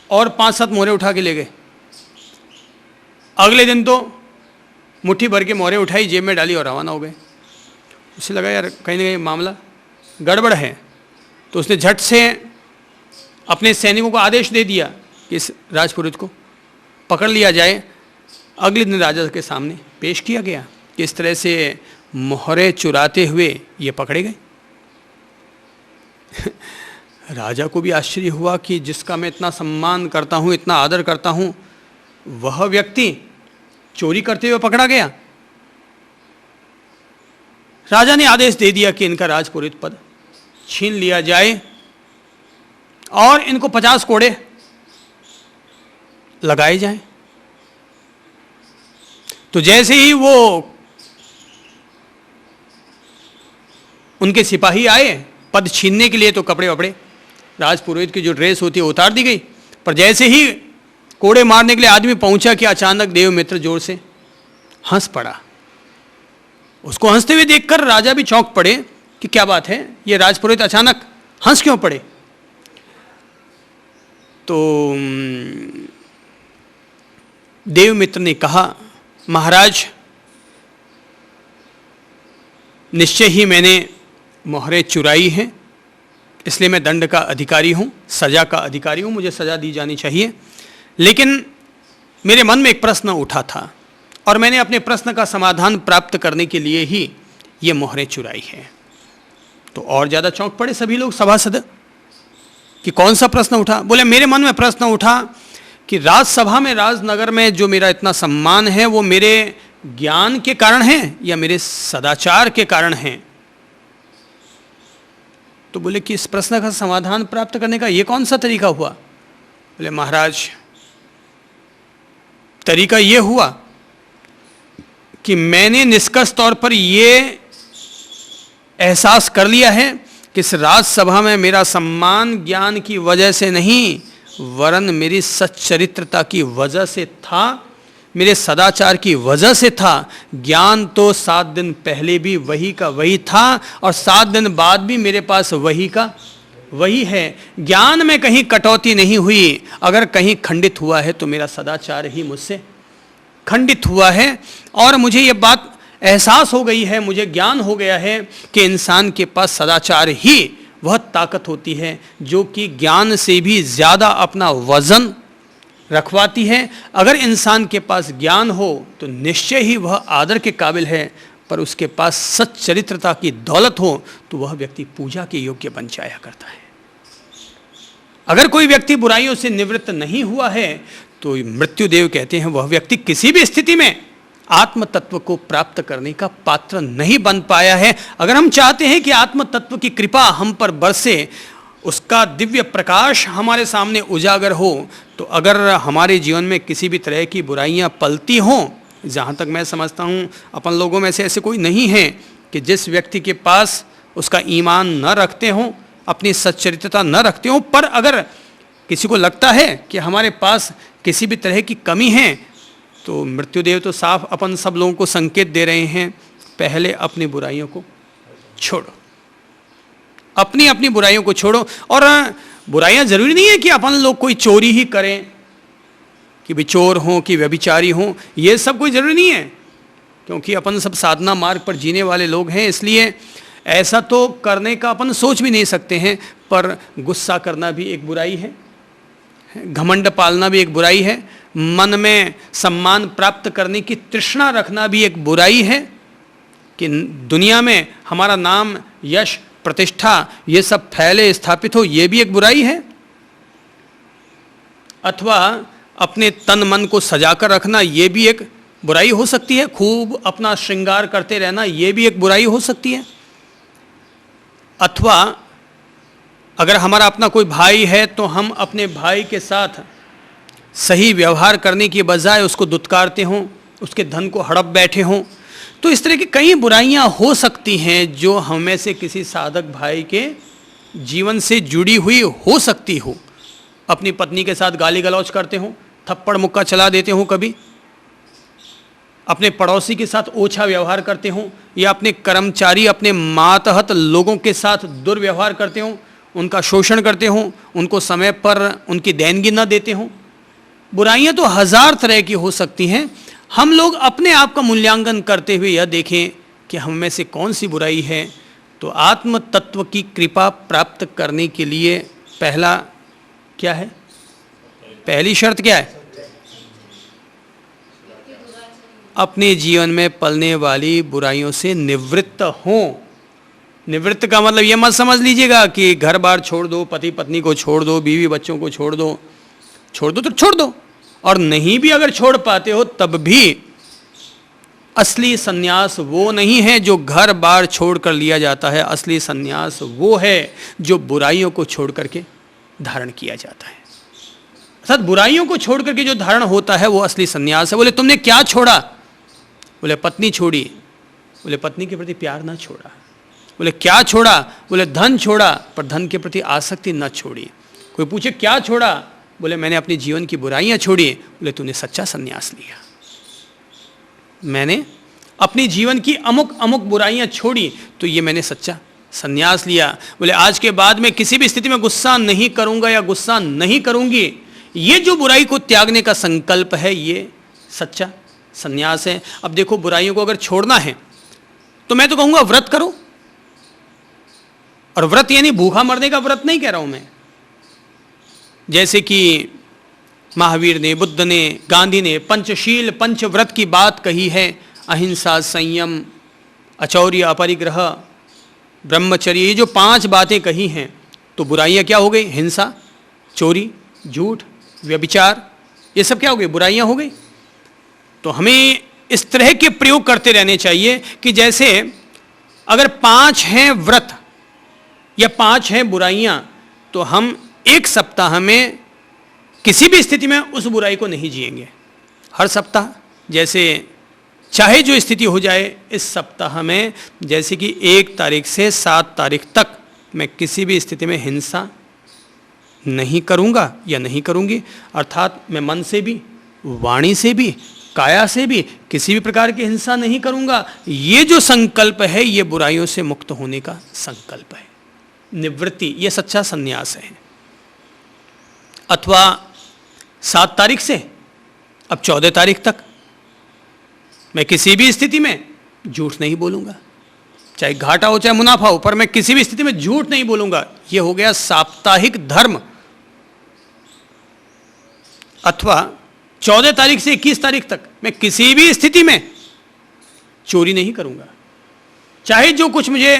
और 5-7 मोहरे उठा के ले गए। अगले दिन तो मुट्ठी भर के मोहरे उठाई, जेब में डाली और रवाना हो गए। उसे लगा यार कहीं ना कहीं मामला गड़बड़ है, तो उसने झट से अपने सैनिकों को आदेश दे दिया कि इस राजपुरोहित को पकड़ लिया जाए। अगले दिन राजा के सामने पेश किया गया कि इस तरह से मोहरे चुराते हुए ये पकड़े गए। राजा को भी आश्चर्य हुआ कि जिसका मैं इतना सम्मान करता हूँ, इतना आदर करता हूँ, वह व्यक्ति चोरी करते हुए पकड़ा गया। राजा ने आदेश दे दिया कि इनका राजपुरोहित पद छीन लिया जाए और इनको 50 कोड़े लगाए जाएं। तो जैसे ही वो उनके सिपाही आए पद छीनने के लिए, तो कपड़े वपड़े, राजपुरोहित की जो ड्रेस होती है उतार दी गई। पर जैसे ही कोड़े मारने के लिए आदमी पहुंचा कि अचानक देवमित्र जोर से हंस पड़ा। उसको हंसते हुए देखकर राजा भी चौंक पड़े कि क्या बात है, ये राजपुरोहित अचानक हंस क्यों पड़े। तो देवमित्र ने कहा, महाराज निश्चय ही मैंने मोहरे चुराई हैं, इसलिए मैं दंड का अधिकारी हूँ, सजा का अधिकारी हूँ, मुझे सजा दी जानी चाहिए। लेकिन मेरे मन में एक प्रश्न उठा था और मैंने अपने प्रश्न का समाधान प्राप्त करने के लिए ही ये मोहरें चुराई है। तो और ज़्यादा चौंक पड़े सभी लोग सभासद कि कौन सा प्रश्न उठा। बोले मेरे मन में प्रश्न उठा कि राजसभा में, राजनगर में जो मेरा इतना सम्मान है वो मेरे ज्ञान के कारण है या मेरे सदाचार के कारण है। तो बोले कि इस प्रश्न का समाधान प्राप्त करने का ये कौन सा तरीका हुआ। बोले महाराज तरीका ये हुआ कि मैंने निष्कर्ष तौर पर ये एहसास कर लिया है कि इस राजसभा में मेरा सम्मान ज्ञान की वजह से नहीं, वरन मेरी सच्चरित्रता की वजह से था, मेरे सदाचार की वजह से था। ज्ञान तो 7 दिन पहले भी वही का वही था और 7 दिन बाद भी मेरे पास वही का वही है। ज्ञान में कहीं कटौती नहीं हुई, अगर कहीं खंडित हुआ है तो मेरा सदाचार ही मुझसे खंडित हुआ है। और मुझे ये बात एहसास हो गई है, मुझे ज्ञान हो गया है कि इंसान के पास सदाचार ही वह ताकत होती है जो कि ज्ञान से भी ज़्यादा अपना वजन रखवाती है। अगर इंसान के पास ज्ञान हो तो निश्चय ही वह आदर के काबिल है, पर उसके पास सच्चरित्रता की दौलत हो तो वह व्यक्ति पूजा के योग्य बन जाया करता है। अगर कोई व्यक्ति बुराइयों से निवृत्त नहीं हुआ है तो मृत्युदेव कहते हैं वह व्यक्ति किसी भी स्थिति में आत्म तत्व को प्राप्त करने का पात्र नहीं बन पाया है। अगर हम चाहते हैं कि आत्म तत्व की कृपा हम पर बरसे, उसका दिव्य प्रकाश हमारे सामने उजागर हो, तो अगर हमारे जीवन में किसी भी तरह की बुराइयां पलती हों, जहाँ तक मैं समझता हूँ अपन लोगों में से ऐसे कोई नहीं है कि जिस व्यक्ति के पास उसका ईमान न रखते हों, अपनी सच्चरित्रता न रखते हों, पर अगर किसी को लगता है कि हमारे पास किसी भी तरह की कमी है, तो मृत्युदेव तो साफ अपन सब लोगों को संकेत दे रहे हैं, पहले अपनी बुराइयों को छोड़ो, अपनी अपनी बुराइयों को छोड़ो। और बुराइयां जरूरी नहीं है कि अपन लोग कोई चोरी ही करें, कि भी चोर हों कि व्यभिचारी हों, ये सब कोई जरूरी नहीं है, क्योंकि अपन सब साधना मार्ग पर जीने वाले लोग हैं, इसलिए ऐसा तो करने का अपन सोच भी नहीं सकते हैं। पर गुस्सा करना भी एक बुराई है, घमंड पालना भी एक बुराई है, मन में सम्मान प्राप्त करने की तृष्णा रखना भी एक बुराई है, कि दुनिया में हमारा नाम, यश, प्रतिष्ठा ये सब फैले, स्थापित हो, ये भी एक बुराई है। अथवा अपने तन मन को सजाकर रखना, ये भी एक बुराई हो सकती है। खूब अपना श्रृंगार करते रहना, ये भी एक बुराई हो सकती है। अथवा अगर हमारा अपना कोई भाई है तो हम अपने भाई के साथ सही व्यवहार करने की बजाय उसको दुत्कारते हों, उसके धन को हड़प बैठे हों, तो इस तरह की कई बुराइयां हो सकती हैं जो हमें से किसी साधक भाई के जीवन से जुड़ी हुई हो सकती हो। अपनी पत्नी के साथ गाली गलौज करते हों, थप्पड़ मुक्का चला देते हों, कभी अपने पड़ोसी के साथ ओछा व्यवहार करते हों, या अपने कर्मचारी, अपने मातहत लोगों के साथ दुर्व्यवहार करते हों, उनका शोषण करते हों, उनको समय पर उनकी देनगी न देते हों। बुराइयां तो हजार तरह की हो सकती हैं। हम लोग अपने आप का मूल्यांकन करते हुए यह देखें कि हम में से कौन सी बुराई है। तो आत्म तत्व की कृपा प्राप्त करने के लिए पहला क्या है, पहली शर्त क्या है? अपने जीवन में पलने वाली बुराइयों से निवृत्त हों। निवृत्त का मतलब ये मत समझ लीजिएगा कि घर बार छोड़ दो, पति पत्नी को छोड़ दो, बीवी बच्चों को छोड़ दो तो छोड़ दो। और नहीं भी अगर छोड़ पाते हो तब भी असली सन्यास वो नहीं है जो घर बार छोड़ कर लिया जाता है। असली सन्यास वो है जो बुराइयों को छोड़ करके धारण किया जाता है। अर्थात बुराइयों को छोड़ करके जो धारण होता है वो असली सन्यास है। बोले तुमने क्या छोड़ा? बोले पत्नी छोड़ी। बोले पत्नी के प्रति प्यार ना छोड़ा। बोले क्या छोड़ा? बोले धन छोड़ा, पर धन के प्रति आसक्ति न छोड़ी। कोई पूछे क्या छोड़ा? बोले मैंने अपने जीवन की बुराइयां छोड़ी। बोले तूने सच्चा सन्यास लिया। मैंने अपने जीवन की अमुक अमुक बुराइयां छोड़ी तो ये मैंने सच्चा सन्यास लिया। बोले आज के बाद मैं किसी भी स्थिति में गुस्सा नहीं करूंगा या गुस्सा नहीं करूंगी। ये जो बुराई को त्यागने का संकल्प है ये सच्चा सन्यास है। अब देखो बुराइयों को अगर छोड़ना है तो मैं तो कहूंगा व्रत करो। और व्रत यानी भूखा मरने का व्रत नहीं कह रहा हूं मैं। जैसे कि महावीर ने, बुद्ध ने, गांधी ने पंचशील पंचव्रत की बात कही है। अहिंसा, संयम, अचौर्य, अपरिग्रह, ब्रह्मचर्य, ये जो 5 बातें कही हैं तो बुराइयां क्या हो गई? हिंसा, चोरी, झूठ, व्यभिचार, ये सब क्या हो गई? बुराइयां हो गई। तो हमें इस तरह के प्रयोग करते रहने चाहिए कि जैसे अगर 5 हैं व्रत या 5 हैं बुराइयां तो हम एक सप्ताह में किसी भी स्थिति में उस बुराई को नहीं जिएंगे। हर सप्ताह जैसे चाहे जो स्थिति हो जाए, इस सप्ताह में जैसे कि 1 तारीख से 7 तारीख तक मैं किसी भी स्थिति में हिंसा नहीं करूंगा या नहीं करूंगी। अर्थात मैं मन से भी, वाणी से भी, काया से भी किसी भी प्रकार की हिंसा नहीं करूंगा। ये जो संकल्प है ये बुराइयों से मुक्त होने का संकल्प है, निवृत्ति, ये सच्चा संन्यास है। अथवा 7 तारीख से अब 14 तारीख तक मैं किसी भी स्थिति में झूठ नहीं बोलूंगा, चाहे घाटा हो चाहे मुनाफा हो, पर मैं किसी भी स्थिति में झूठ नहीं बोलूंगा। यह हो गया साप्ताहिक धर्म। अथवा 14 तारीख से 21 तारीख तक मैं किसी भी स्थिति में चोरी नहीं करूंगा, चाहे जो कुछ मुझे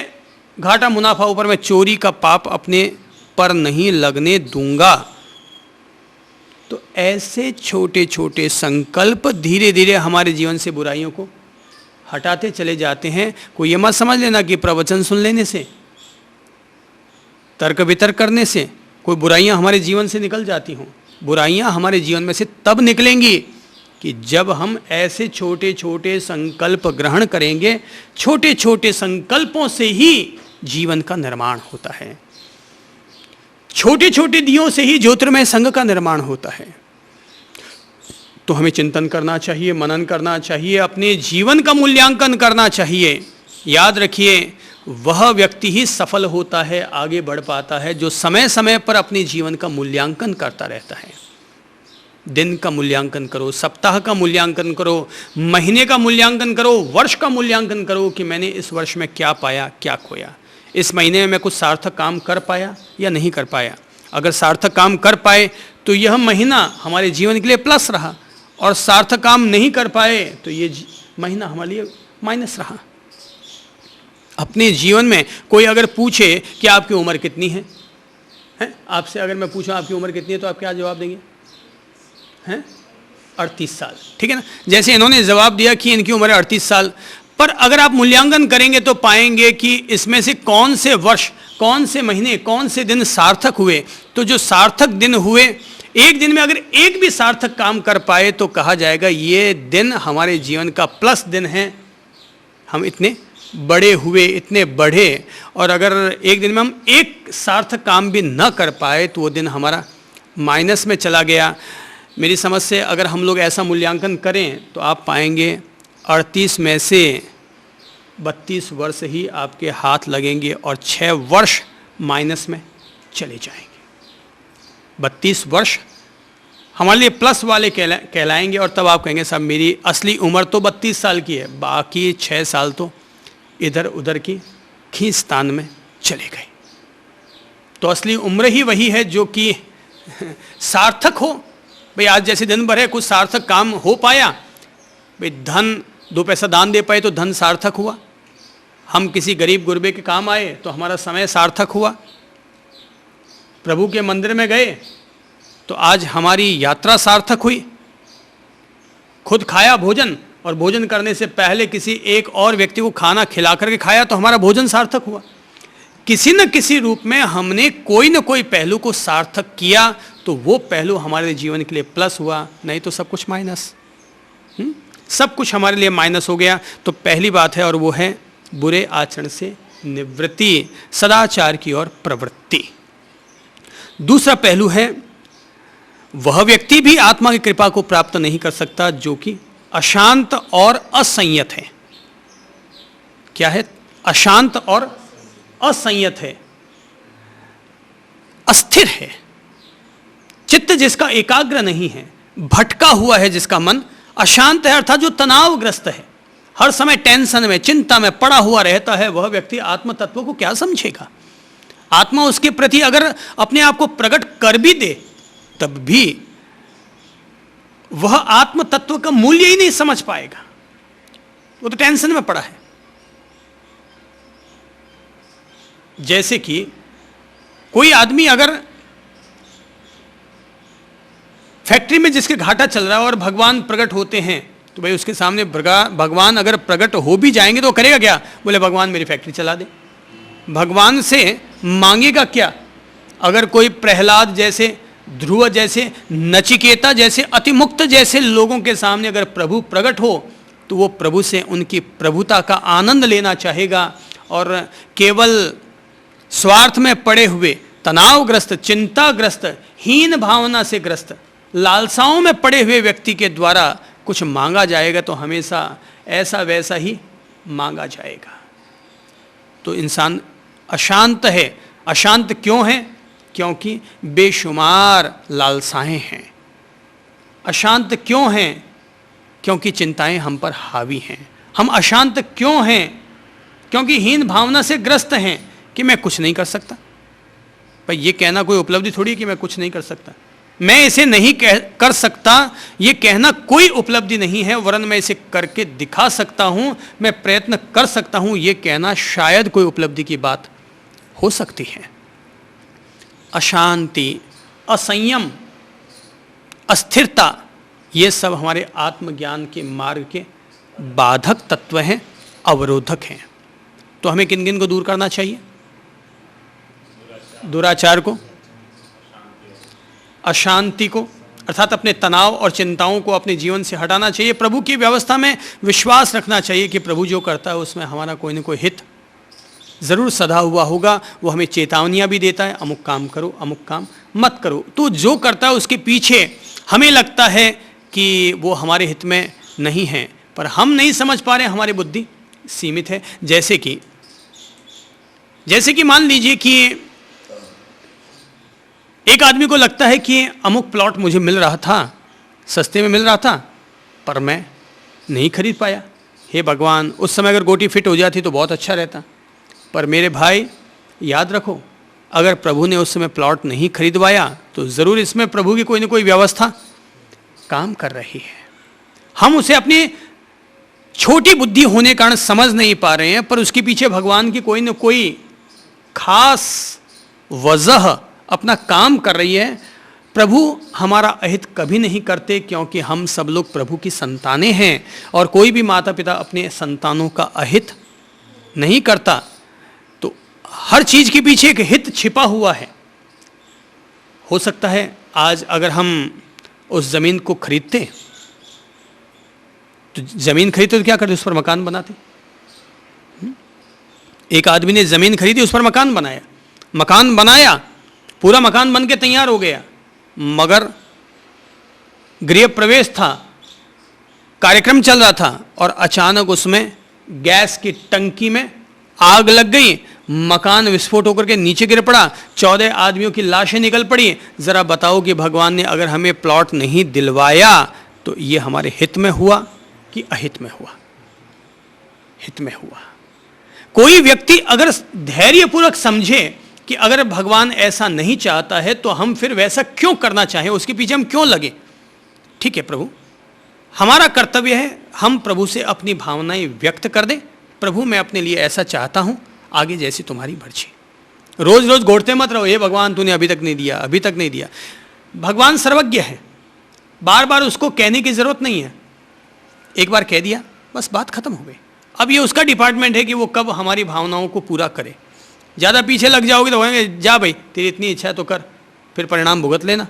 घाटा मुनाफा हो, पर मैं चोरी का पाप अपने पर नहीं लगने दूंगा। तो ऐसे छोटे छोटे संकल्प धीरे धीरे हमारे जीवन से बुराइयों को हटाते चले जाते हैं। कोई ये मत समझ लेना कि प्रवचन सुन लेने से, तर्क वितर्क करने से कोई बुराइयां हमारे जीवन से निकल जाती हों। बुराइयां हमारे जीवन में से तब निकलेंगी कि जब हम ऐसे छोटे छोटे संकल्प ग्रहण करेंगे। छोटे छोटे संकल्पों से ही जीवन का निर्माण होता है। छोटे छोटे दियों से ही ज्योतिर्मय संघ का निर्माण होता है। तो हमें चिंतन करना चाहिए, मनन करना चाहिए, अपने जीवन का मूल्यांकन करना चाहिए। याद रखिए, वह व्यक्ति ही सफल होता है, आगे बढ़ पाता है, जो समय समय पर अपने जीवन का मूल्यांकन करता रहता है। दिन का मूल्यांकन करो, सप्ताह का मूल्यांकन करो, महीने का मूल्यांकन करो, वर्ष का मूल्यांकन करो कि मैंने इस वर्ष में क्या पाया, क्या खोया। इस महीने में मैं कुछ सार्थक काम कर पाया या नहीं कर पाया। अगर सार्थक काम कर पाए तो यह महीना हमारे जीवन के लिए प्लस रहा, और सार्थक काम नहीं कर पाए तो ये महीना हमारे लिए माइनस रहा। अपने जीवन में कोई अगर पूछे कि आपकी उम्र कितनी है, आपसे अगर मैं पूछूं आपकी उम्र कितनी है तो आप क्या जवाब देंगे? हैं 38 साल, ठीक है ना। जैसे इन्होंने जवाब दिया कि इनकी उम्र है 38 साल, पर अगर आप मूल्यांकन करेंगे तो पाएंगे कि इसमें से कौन से वर्ष, कौन से महीने, कौन से दिन सार्थक हुए। तो जो सार्थक दिन हुए, एक दिन में अगर एक भी सार्थक काम कर पाए तो कहा जाएगा ये दिन हमारे जीवन का प्लस दिन है, हम इतने बड़े हुए, इतने बढ़े। और अगर एक दिन में हम एक सार्थक काम भी न कर पाए तो वो दिन हमारा माइनस में चला गया। मेरी समझ से अगर हम लोग ऐसा मूल्यांकन करें तो आप पाएंगे 38 में से 32 वर्ष ही आपके हाथ लगेंगे और 6 वर्ष माइनस में चले जाएंगे। 32 वर्ष हमारे लिए प्लस वाले कहलाएंगे और तब आप कहेंगे साहब मेरी असली उम्र तो 32 साल की है, बाकी 6 साल तो इधर उधर की खींचतान में चले गए। तो असली उम्र ही वही है जो कि सार्थक हो। भाई आज जैसे दिन भर है, कुछ सार्थक काम हो पाया, भाई धन 2 पैसा दान दे पाए तो धन सार्थक हुआ, हम किसी गरीब गुरबे के काम आए तो हमारा समय सार्थक हुआ, प्रभु के मंदिर में गए तो आज हमारी यात्रा सार्थक हुई, खुद खाया भोजन और भोजन करने से पहले किसी एक और व्यक्ति को खाना खिला करके खाया तो हमारा भोजन सार्थक हुआ। किसी न किसी रूप में हमने कोई न कोई पहलू को सार्थक किया तो वो पहलू हमारे जीवन के लिए प्लस हुआ, नहीं तो सब कुछ माइनस। सब कुछ हमारे लिए माइनस हो गया। तो पहली बात है और वो है बुरे आचरण से निवृत्ति, सदाचार की ओर प्रवृत्ति। दूसरा पहलू है वह व्यक्ति भी आत्मा की कृपा को प्राप्त नहीं कर सकता जो कि अशांत और असंयत है। क्या है? अशांत और असंयत है, अस्थिर है, चित्त जिसका एकाग्र नहीं है, भटका हुआ है, जिसका मन अशांत है, अर्थात जो तनावग्रस्त है, हर समय टेंशन में, चिंता में पड़ा हुआ रहता है, वह व्यक्ति आत्म तत्व को क्या समझेगा? आत्मा उसके प्रति अगर अपने आप को प्रकट कर भी दे तब भी वह आत्म तत्व का मूल्य ही नहीं समझ पाएगा, वो तो टेंशन में पड़ा है। जैसे कि कोई आदमी अगर फैक्ट्री में जिसके घाटा चल रहा है और भगवान प्रकट होते हैं तो भाई उसके सामने भगवान अगर प्रकट हो भी जाएंगे तो करेगा क्या? बोले भगवान मेरी फैक्ट्री चला दे। भगवान से मांगेगा क्या? अगर कोई प्रहलाद जैसे, ध्रुव जैसे, नचिकेता जैसे, अतिमुक्त जैसे लोगों के सामने अगर प्रभु प्रकट हो तो वो प्रभु से उनकी प्रभुता का आनंद लेना चाहेगा। और केवल स्वार्थ में पड़े हुए, तनावग्रस्त, चिंताग्रस्त, हीन भावना से ग्रस्त, लालसाओं में पड़े हुए व्यक्ति के द्वारा कुछ मांगा जाएगा तो हमेशा ऐसा वैसा ही मांगा जाएगा। तो इंसान अशांत है। अशांत क्यों है? क्योंकि बेशुमार लालसाएं हैं। अशांत क्यों हैं? क्योंकि चिंताएं हम पर हावी हैं। हम अशांत क्यों हैं? क्योंकि हीन भावना से ग्रस्त हैं कि मैं कुछ नहीं कर सकता। भाई ये कहना कोई उपलब्धि थोड़ी है कि मैं कुछ नहीं कर सकता। मैं इसे नहीं कर सकता, ये कहना कोई उपलब्धि नहीं है, वरन मैं इसे करके दिखा सकता हूं, मैं प्रयत्न कर सकता हूं, ये कहना शायद कोई उपलब्धि की बात हो सकती है। अशांति, असंयम, अस्थिरता, ये सब हमारे आत्मज्ञान के मार्ग के बाधक तत्व हैं, अवरोधक हैं। तो हमें किन किन को दूर करना चाहिए? दुराचार को, अशांति को, अर्थात अपने तनाव और चिंताओं को अपने जीवन से हटाना चाहिए। प्रभु की व्यवस्था में विश्वास रखना चाहिए कि प्रभु जो करता है उसमें हमारा कोई न कोई हित ज़रूर सधा हुआ होगा। वो हमें चेतावनियाँ भी देता है, अमुक काम करो, अमुक काम मत करो। तो जो करता है उसके पीछे हमें लगता है कि वो हमारे हित में नहीं है, पर हम नहीं समझ पा रहे, हमारी बुद्धि सीमित है। जैसे कि मान लीजिए कि एक आदमी को लगता है कि अमुक प्लॉट मुझे मिल रहा था, सस्ते में मिल रहा था, पर मैं नहीं खरीद पाया। हे भगवान, उस समय अगर गोटी फिट हो जाती तो बहुत अच्छा रहता। पर मेरे भाई याद रखो, अगर प्रभु ने उस समय प्लॉट नहीं खरीदवाया तो ज़रूर इसमें प्रभु की कोई न कोई व्यवस्था काम कर रही है। हम उसे अपनी छोटी बुद्धि होने के कारण समझ नहीं पा रहे हैं, पर उसके पीछे भगवान की कोई न कोई खास वजह अपना काम कर रही है। प्रभु हमारा अहित कभी नहीं करते, क्योंकि हम सब लोग प्रभु की संतानें हैं, और कोई भी माता पिता अपने संतानों का अहित नहीं करता। तो हर चीज के पीछे एक हित छिपा हुआ है। हो सकता है आज अगर हम उस जमीन को खरीदते, तो जमीन खरीदते तो क्या करते, उस पर मकान बनाते। एक आदमी ने जमीन खरीदी, उस पर मकान बनाया, मकान बनाया, पूरा मकान बन के तैयार हो गया, मगर गृह प्रवेश था, कार्यक्रम चल रहा था, और अचानक उसमें गैस की टंकी में आग लग गई, मकान विस्फोट होकर के नीचे गिर पड़ा, 14 आदमियों की लाशें निकल पड़ी। जरा बताओ कि भगवान ने अगर हमें प्लॉट नहीं दिलवाया तो ये हमारे हित में हुआ कि अहित में हुआ? हित में हुआ। कोई व्यक्ति अगर धैर्यपूर्वक समझे कि अगर भगवान ऐसा नहीं चाहता है तो हम फिर वैसा क्यों करना चाहें, उसके पीछे हम क्यों लगे। ठीक है प्रभु, हमारा कर्तव्य है हम प्रभु से अपनी भावनाएं व्यक्त कर दें, प्रभु मैं अपने लिए ऐसा चाहता हूं, आगे जैसी तुम्हारी मर्जी। रोज रोज घोड़ते मत रहो, ये भगवान तूने अभी तक नहीं दिया, अभी तक नहीं दिया। भगवान सर्वज्ञ है, बार बार उसको कहने की जरूरत नहीं है, एक बार कह दिया बस बात खत्म हो गई। अब ये उसका डिपार्टमेंट है कि वो कब हमारी भावनाओं को पूरा करे। ज़्यादा पीछे लग जाओगे तो कहेंगे जा भाई तेरी इतनी इच्छा है तो कर, फिर परिणाम भुगत लेना।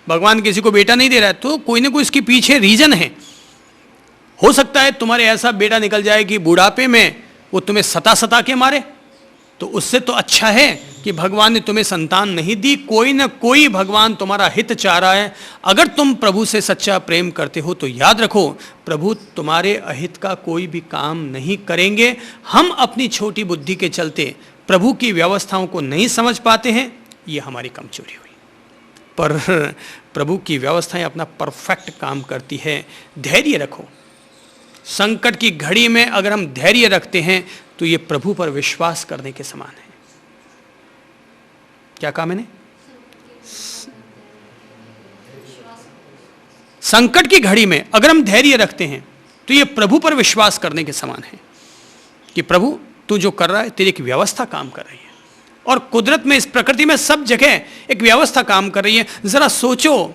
भगवान किसी को बेटा नहीं दे रहा है तो कोई ना कोई इसके पीछे रीजन है। हो सकता है तुम्हारे ऐसा बेटा निकल जाए कि बुढ़ापे में वो तुम्हें सता सता के मारे, तो उससे तो अच्छा है कि भगवान ने तुम्हें संतान नहीं दी। कोई ना कोई भगवान तुम्हारा हित चाह रहा है। अगर तुम प्रभु से सच्चा प्रेम करते हो तो याद रखो प्रभु तुम्हारे अहित का कोई भी काम नहीं करेंगे। हम अपनी छोटी बुद्धि के चलते प्रभु की व्यवस्थाओं को नहीं समझ पाते हैं, ये हमारी कमजोरी हुई। पर प्रभु की व्यवस्थाएं अपना परफेक्ट काम करती है। धैर्य रखो। संकट की घड़ी में अगर हम धैर्य रखते हैं तो ये प्रभु पर विश्वास करने के समान है। क्या कहा मैंने? संकट की घड़ी में अगर हम धैर्य रखते हैं तो ये प्रभु पर विश्वास करने के समान है कि प्रभु तू जो कर रहा है तेरी एक व्यवस्था काम कर रही है। और कुदरत में, इस प्रकृति में सब जगह एक व्यवस्था काम कर रही है। जरा सोचो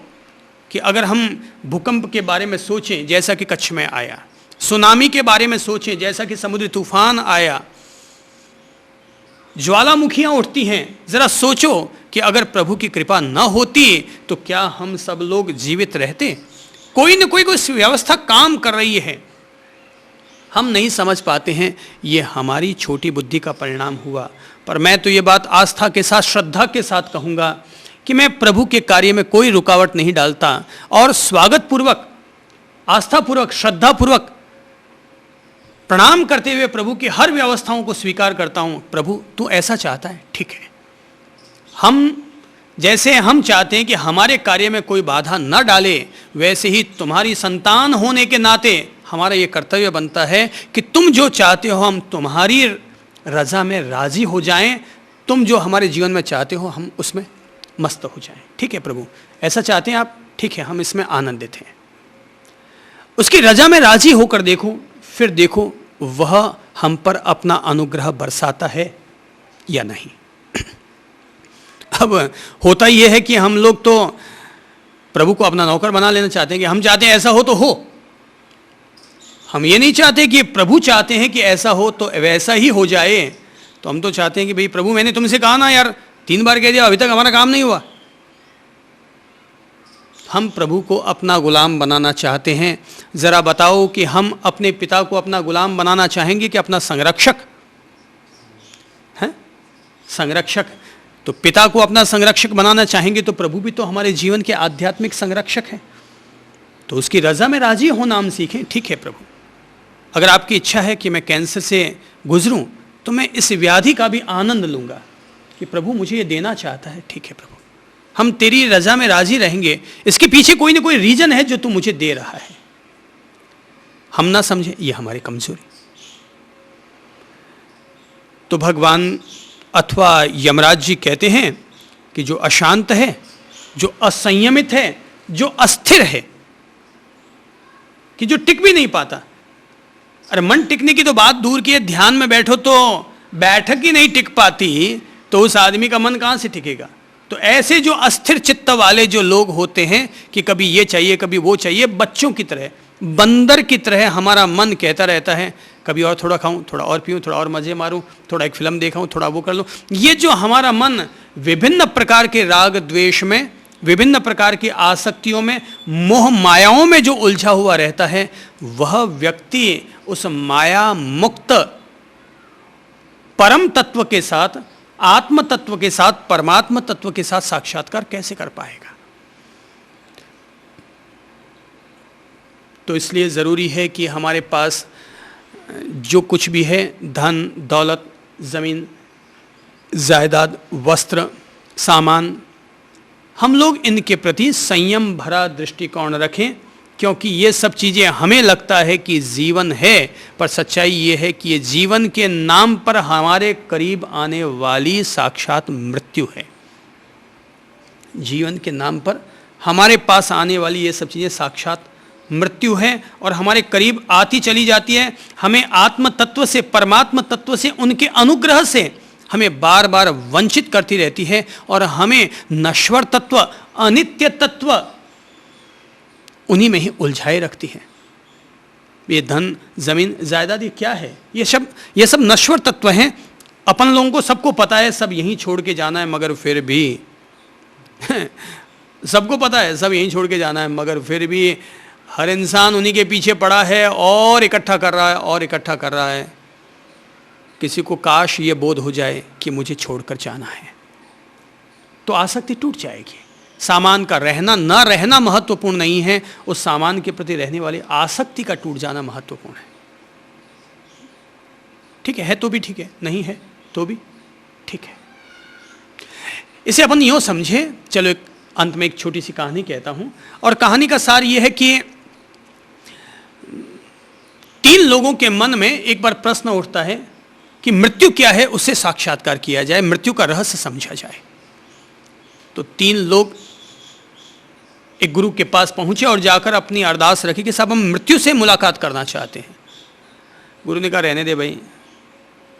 कि अगर हम भूकंप के बारे में सोचें जैसा कि कच्छ में आया, सुनामी के बारे में सोचें जैसा कि समुद्री तूफान आया, ज्वालामुखियां उठती हैं, जरा सोचो कि अगर प्रभु की कृपा न होती तो क्या हम सब लोग जीवित रहते? कोई न कोई व्यवस्था काम कर रही है, हम नहीं समझ पाते हैं। ये हमारी छोटी बुद्धि का परिणाम हुआ। पर मैं तो ये बात आस्था के साथ, श्रद्धा के साथ कहूँगा कि मैं प्रभु के कार्य में कोई रुकावट नहीं डालता और स्वागत पूर्वक, आस्था पूर्वक, श्रद्धा पूर्वक प्रणाम करते हुए प्रभु की हर व्यवस्थाओं को स्वीकार करता हूँ। प्रभु तू ऐसा चाहता है, ठीक है। हम जैसे हम चाहते हैं कि हमारे कार्य में कोई बाधा न डाले, वैसे ही तुम्हारी संतान होने के नाते हमारा ये कर्तव्य बनता है कि तुम जो चाहते हो हम तुम्हारी रजा में राजी हो जाएं। तुम जो हमारे जीवन में चाहते हो हम उसमें मस्त हो जाएं। ठीक है प्रभु, ऐसा चाहते हैं आप, ठीक है, हम इसमें आनंदित हैं। उसकी रजा में राजी होकर देखो, फिर देखो वह हम पर अपना अनुग्रह बरसाता है या नहीं। अब होता यह है कि हम लोग तो प्रभु को अपना नौकर बना लेना चाहते हैं कि हम चाहते हैं ऐसा हो तो हो। हम ये नहीं चाहते कि प्रभु चाहते हैं कि ऐसा हो तो वैसा ही हो जाए। तो हम तो चाहते हैं कि भाई प्रभु मैंने तुमसे कहा ना यार, 3 बार कह दिया, अभी तक हमारा काम नहीं हुआ। हम प्रभु को अपना गुलाम बनाना चाहते हैं। ज़रा बताओ कि हम अपने पिता को अपना गुलाम बनाना चाहेंगे कि अपना संरक्षक? हैं संरक्षक, तो पिता को अपना संरक्षक बनाना चाहेंगे तो प्रभु भी तो हमारे जीवन के आध्यात्मिक संरक्षक हैं। तो उसकी रजा में राजी होना हम सीखें। ठीक है प्रभु, अगर आपकी इच्छा है कि मैं कैंसर से गुजरूं तो मैं इस व्याधि का भी आनंद लूँगा कि प्रभु मुझे ये देना चाहता है। ठीक है प्रभु, हम तेरी रजा में राजी रहेंगे। इसके पीछे कोई ना कोई रीजन है जो तू मुझे दे रहा है। हम ना समझे, ये हमारी कमजोरी। तो भगवान अथवा यमराज जी कहते हैं कि जो अशांत है, जो असंयमित है, जो अस्थिर है, कि जो टिक भी नहीं पाता। अरे मन टिकने की तो बात दूर की है, ध्यान में बैठो तो बैठक ही नहीं टिक पाती, तो उस आदमी का मन कहां से टिकेगा। तो ऐसे जो अस्थिर चित्त वाले जो लोग होते हैं कि कभी ये चाहिए कभी वो चाहिए, बच्चों की तरह, बंदर की तरह हमारा मन कहता रहता है कभी और थोड़ा खाऊं, थोड़ा और पीऊं, थोड़ा और मजे मारूं, थोड़ा एक फिल्म देखाऊं, थोड़ा वो कर लूं। ये जो हमारा मन विभिन्न प्रकार के राग द्वेष में, विभिन्न प्रकार की आसक्तियों में, मोह मायाओं में जो उलझा हुआ रहता है, वह व्यक्ति उस माया मुक्त परम तत्व के साथ, आत्म तत्व के साथ, परमात्मा तत्व के साथ साक्षात्कार कैसे कर पाएगा। तो इसलिए जरूरी है कि हमारे पास जो कुछ भी है, धन दौलत, जमीन जायदाद, वस्त्र, सामान, हम लोग इनके प्रति संयम भरा दृष्टिकोण रखें, क्योंकि ये सब चीज़ें हमें लगता है कि जीवन है, पर सच्चाई ये है कि ये जीवन के नाम पर हमारे करीब आने वाली साक्षात मृत्यु है। जीवन के नाम पर हमारे पास आने वाली ये सब चीज़ें साक्षात मृत्यु है और हमारे करीब आती चली जाती है। हमें आत्म तत्व से, परमात्मा तत्व से, उनके अनुग्रह से हमें बार बार वंचित करती रहती है और हमें नश्वर तत्व, अनित्य तत्व, उन्हीं में ही उलझाए रखती है। ये धन, जमीन, जायदाद, ये क्या है? ये सब नश्वर तत्व हैं। अपन लोगों को सबको पता है सब यहीं छोड़ के जाना है, मगर फिर भी सबको पता है सब यहीं छोड़ के जाना है, मगर फिर भी हर इंसान उन्हीं के पीछे पड़ा है और इकट्ठा कर रहा है और इकट्ठा कर रहा है। किसी को काश ये बोध हो जाए कि मुझे छोड़कर जाना है, तो आसक्ति टूट जाएगी। सामान का रहना न रहना महत्वपूर्ण नहीं है, उस सामान के प्रति रहने वाली आसक्ति का टूट जाना महत्वपूर्ण है। ठीक है तो भी ठीक है, नहीं है तो भी ठीक है। इसे अपन यूँ समझे। चलो एक अंत में एक छोटी सी कहानी कहता हूँ, और कहानी का सार ये है कि 3 लोगों के मन में एक बार प्रश्न उठता है कि मृत्यु क्या है, उससे साक्षात्कार किया जाए, मृत्यु का रहस्य समझा जाए। तो 3 लोग एक गुरु के पास पहुंचे और जाकर अपनी अरदास रखी कि साहब हम मृत्यु से मुलाकात करना चाहते हैं। गुरु ने कहा रहने दे भाई,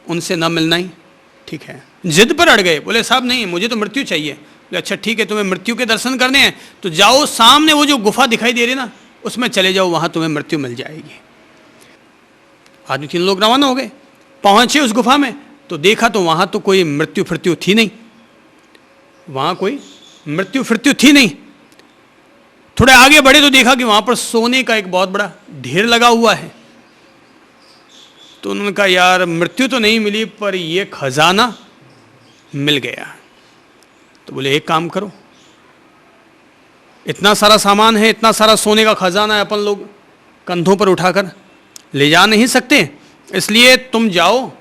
उनसे न मिलना ही ठीक है। जिद पर अड़ गए, बोले साहब नहीं, मुझे तो मृत्यु चाहिए। बोले अच्छा ठीक है, तुम्हें मृत्यु के दर्शन करने हैं तो जाओ, सामने वो जो गुफा दिखाई दे रही ना, उसमें चले जाओ, वहां तुम्हें मृत्यु मिल जाएगी। आदमी 3 लोग रवाना हो गए। पहुंचे उस गुफा में तो देखा तो वहां तो कोई मृत्यु फृत्यु थी नहीं, वहां कोई मृत्यु फृत्यु थी नहीं। थोड़े आगे बढ़े तो देखा कि वहां पर सोने का एक बहुत बड़ा ढेर लगा हुआ है। तो उन्होंने कहा यार मृत्यु तो नहीं मिली, पर ये खजाना मिल गया। तो बोले एक काम करो, इतना सारा सामान है, इतना सारा सोने का खजाना है, अपन लोग कंधों पर उठाकर ले जा नहीं सकते, इसलिए तुम जाओ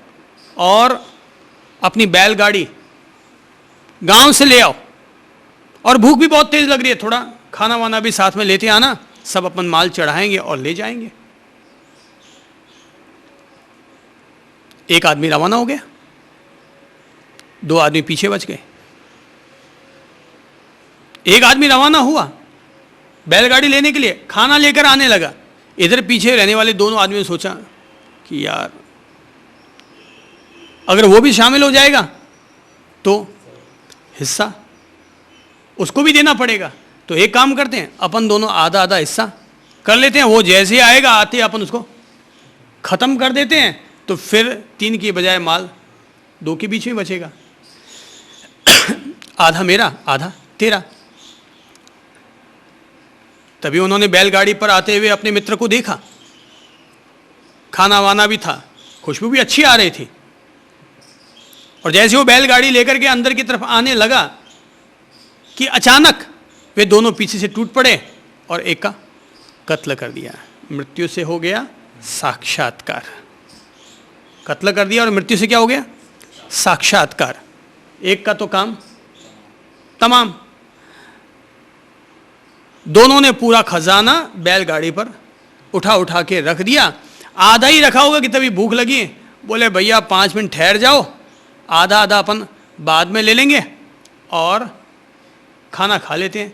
और अपनी बैलगाड़ी गांव से ले आओ, और भूख भी बहुत तेज लग रही है, थोड़ा खाना वाना भी साथ में लेते आना, सब अपन माल चढ़ाएंगे और ले जाएंगे। एक आदमी रवाना हो गया, 2 आदमी पीछे बच गए। एक आदमी रवाना हुआ बैलगाड़ी लेने के लिए, खाना लेकर आने लगा। इधर पीछे रहने वाले दोनों आदमियों ने सोचा कि यार अगर वो भी शामिल हो जाएगा तो हिस्सा उसको भी देना पड़ेगा। तो एक काम करते हैं, अपन दोनों आधा आधा हिस्सा कर लेते हैं, वो जैसे आएगा आते अपन उसको खत्म कर देते हैं, तो फिर 3 की बजाय माल 2 के बीच में बचेगा। आधा मेरा आधा तेरा। तभी उन्होंने बैलगाड़ी पर आते हुए अपने मित्र को देखा, खाना वाना भी था, खुशबू भी अच्छी आ रही थी, और जैसे वो बैलगाड़ी लेकर के अंदर की तरफ आने लगा कि अचानक वे दोनों पीछे से टूट पड़े और एक का कत्ल कर दिया। मृत्यु से हो गया साक्षात्कार। कत्ल कर दिया और मृत्यु से क्या हो गया? साक्षात्कार। एक का तो काम तमाम। दोनों ने पूरा खजाना बैलगाड़ी पर उठा के रख दिया। आधा ही रखा होगा कि तभी भूख लगी, बोले भैया 5 मिनट ठहर जाओ, आधा आधा अपन बाद में ले लेंगे और खाना खा लेते हैं।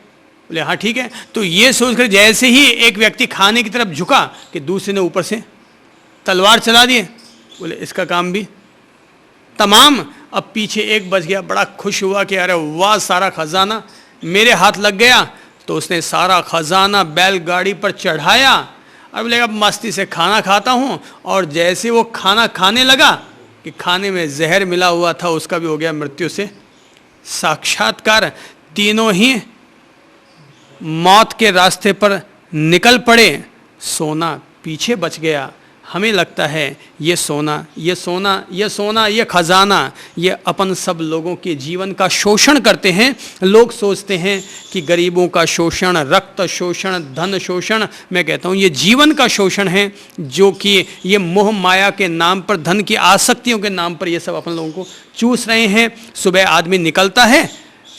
बोले हाँ ठीक है। तो ये सोचकर जैसे ही एक व्यक्ति खाने की तरफ झुका कि दूसरे ने ऊपर से तलवार चला दिए, बोले इसका काम भी तमाम। अब पीछे एक बच गया, बड़ा खुश हुआ कि अरे वाह सारा खजाना मेरे हाथ लग गया। तो उसने सारा खजाना बैलगाड़ी पर चढ़ाया। अब बोले अब मस्ती से खाना खाता हूँ। और जैसे वो खाना खाने लगा कि खाने में जहर मिला हुआ था, उसका भी हो गया मृत्यु से साक्षात्कार। तीनों ही मौत के रास्ते पर निकल पड़े। सोना पीछे बच गया। हमें लगता है ये सोना, ये सोना, ये सोना, ये खजाना, ये अपन सब लोगों के जीवन का शोषण करते हैं। लोग सोचते हैं कि गरीबों का शोषण, रक्त शोषण, धन शोषण, मैं कहता हूँ ये जीवन का शोषण है, जो कि ये मोह माया के नाम पर, धन की आसक्तियों के नाम पर ये सब अपन लोगों को चूस रहे हैं। सुबह आदमी निकलता है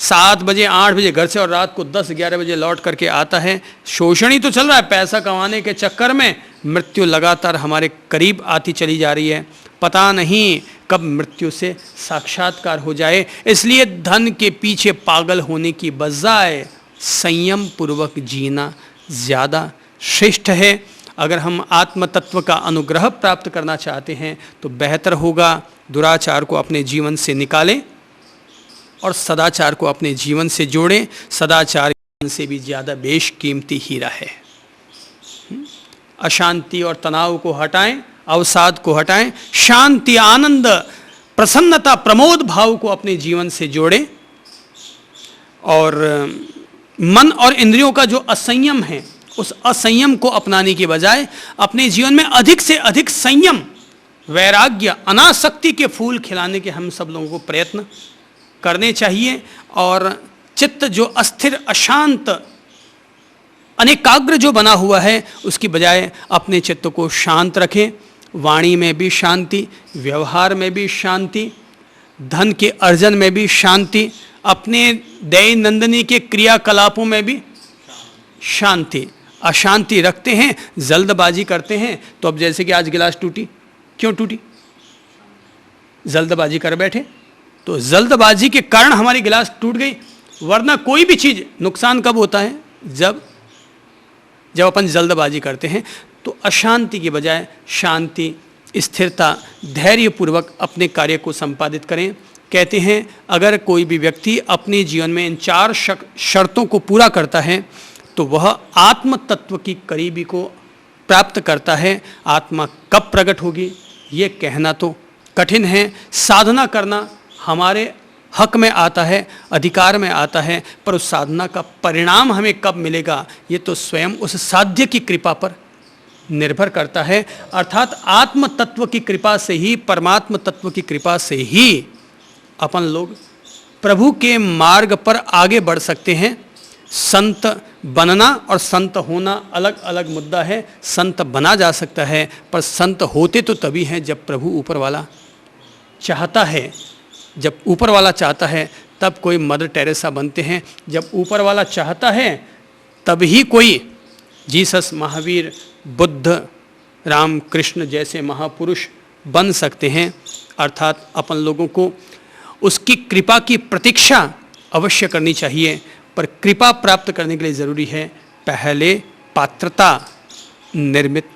7 बजे 8 बजे घर से और रात को 10-11 बजे लौट करके आता है। शोषण ही तो चल रहा है। पैसा कमाने के चक्कर में मृत्यु लगातार हमारे करीब आती चली जा रही है। पता नहीं कब मृत्यु से साक्षात्कार हो जाए। इसलिए धन के पीछे पागल होने की बजाय संयम पूर्वक जीना ज़्यादा श्रेष्ठ है। अगर हम आत्म तत्व का अनुग्रह प्राप्त करना चाहते हैं तो बेहतर होगा दुराचार को अपने जीवन से निकालें और सदाचार को अपने जीवन से जोड़ें। सदाचार से भी ज़्यादा बेशकीमती हीरा है। अशांति और तनाव को हटाएं, अवसाद को हटाएं, शांति, आनंद, प्रसन्नता, प्रमोद भाव को अपने जीवन से जोड़ें। और मन और इंद्रियों का जो असंयम है, उस असंयम को अपनाने के बजाय अपने जीवन में अधिक से अधिक संयम, वैराग्य, अनासक्ति के फूल खिलाने के हम सब लोगों को प्रयत्न करने चाहिए। और चित्त जो अस्थिर, अशांत, अनेकाग्र जो बना हुआ है, उसकी बजाय अपने चित्त को शांत रखें। वाणी में भी शांति, व्यवहार में भी शांति, धन के अर्जन में भी शांति, अपने दैनंदिनी के क्रियाकलापों में भी शांति। अशांति रखते हैं, जल्दबाजी करते हैं। तो अब जैसे कि आज गिलास टूटी, क्यों टूटी? जल्दबाजी कर बैठे, तो जल्दबाजी के कारण हमारी गिलास टूट गई। वरना कोई भी चीज़ नुकसान कब होता है? जब अपन जल्दबाजी करते हैं। तो अशांति की बजाय शांति, स्थिरता, धैर्यपूर्वक अपने कार्य को संपादित करें। कहते हैं अगर कोई भी व्यक्ति अपने जीवन में इन 4 शर्तों को पूरा करता है तो वह आत्म तत्व की करीबी को प्राप्त करता है। आत्मा कब प्रकट होगी ये कहना तो कठिन है। साधना करना हमारे हक में आता है, अधिकार में आता है, पर उस साधना का परिणाम हमें कब मिलेगा ये तो स्वयं उस साध्य की कृपा पर निर्भर करता है। अर्थात आत्म तत्व की कृपा से ही, परमात्म तत्व की कृपा से ही अपन लोग प्रभु के मार्ग पर आगे बढ़ सकते हैं। संत बनना और संत होना अलग अलग मुद्दा है। संत बना जा सकता है, पर संत होते तो तभी हैं जब प्रभु ऊपर वाला चाहता है। जब ऊपर वाला चाहता है तब कोई मदर टेरेसा बनते हैं। जब ऊपर वाला चाहता है तभी कोई जीसस, महावीर, बुद्ध, राम, कृष्ण जैसे महापुरुष बन सकते हैं। अर्थात अपन लोगों को उसकी कृपा की प्रतीक्षा अवश्य करनी चाहिए, पर कृपा प्राप्त करने के लिए ज़रूरी है पहले पात्रता निर्मित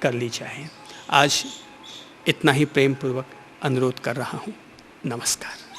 कर ली जाए। आज इतना ही प्रेम पूर्वक अनुरोध कर रहा हूँ। नमस्कार।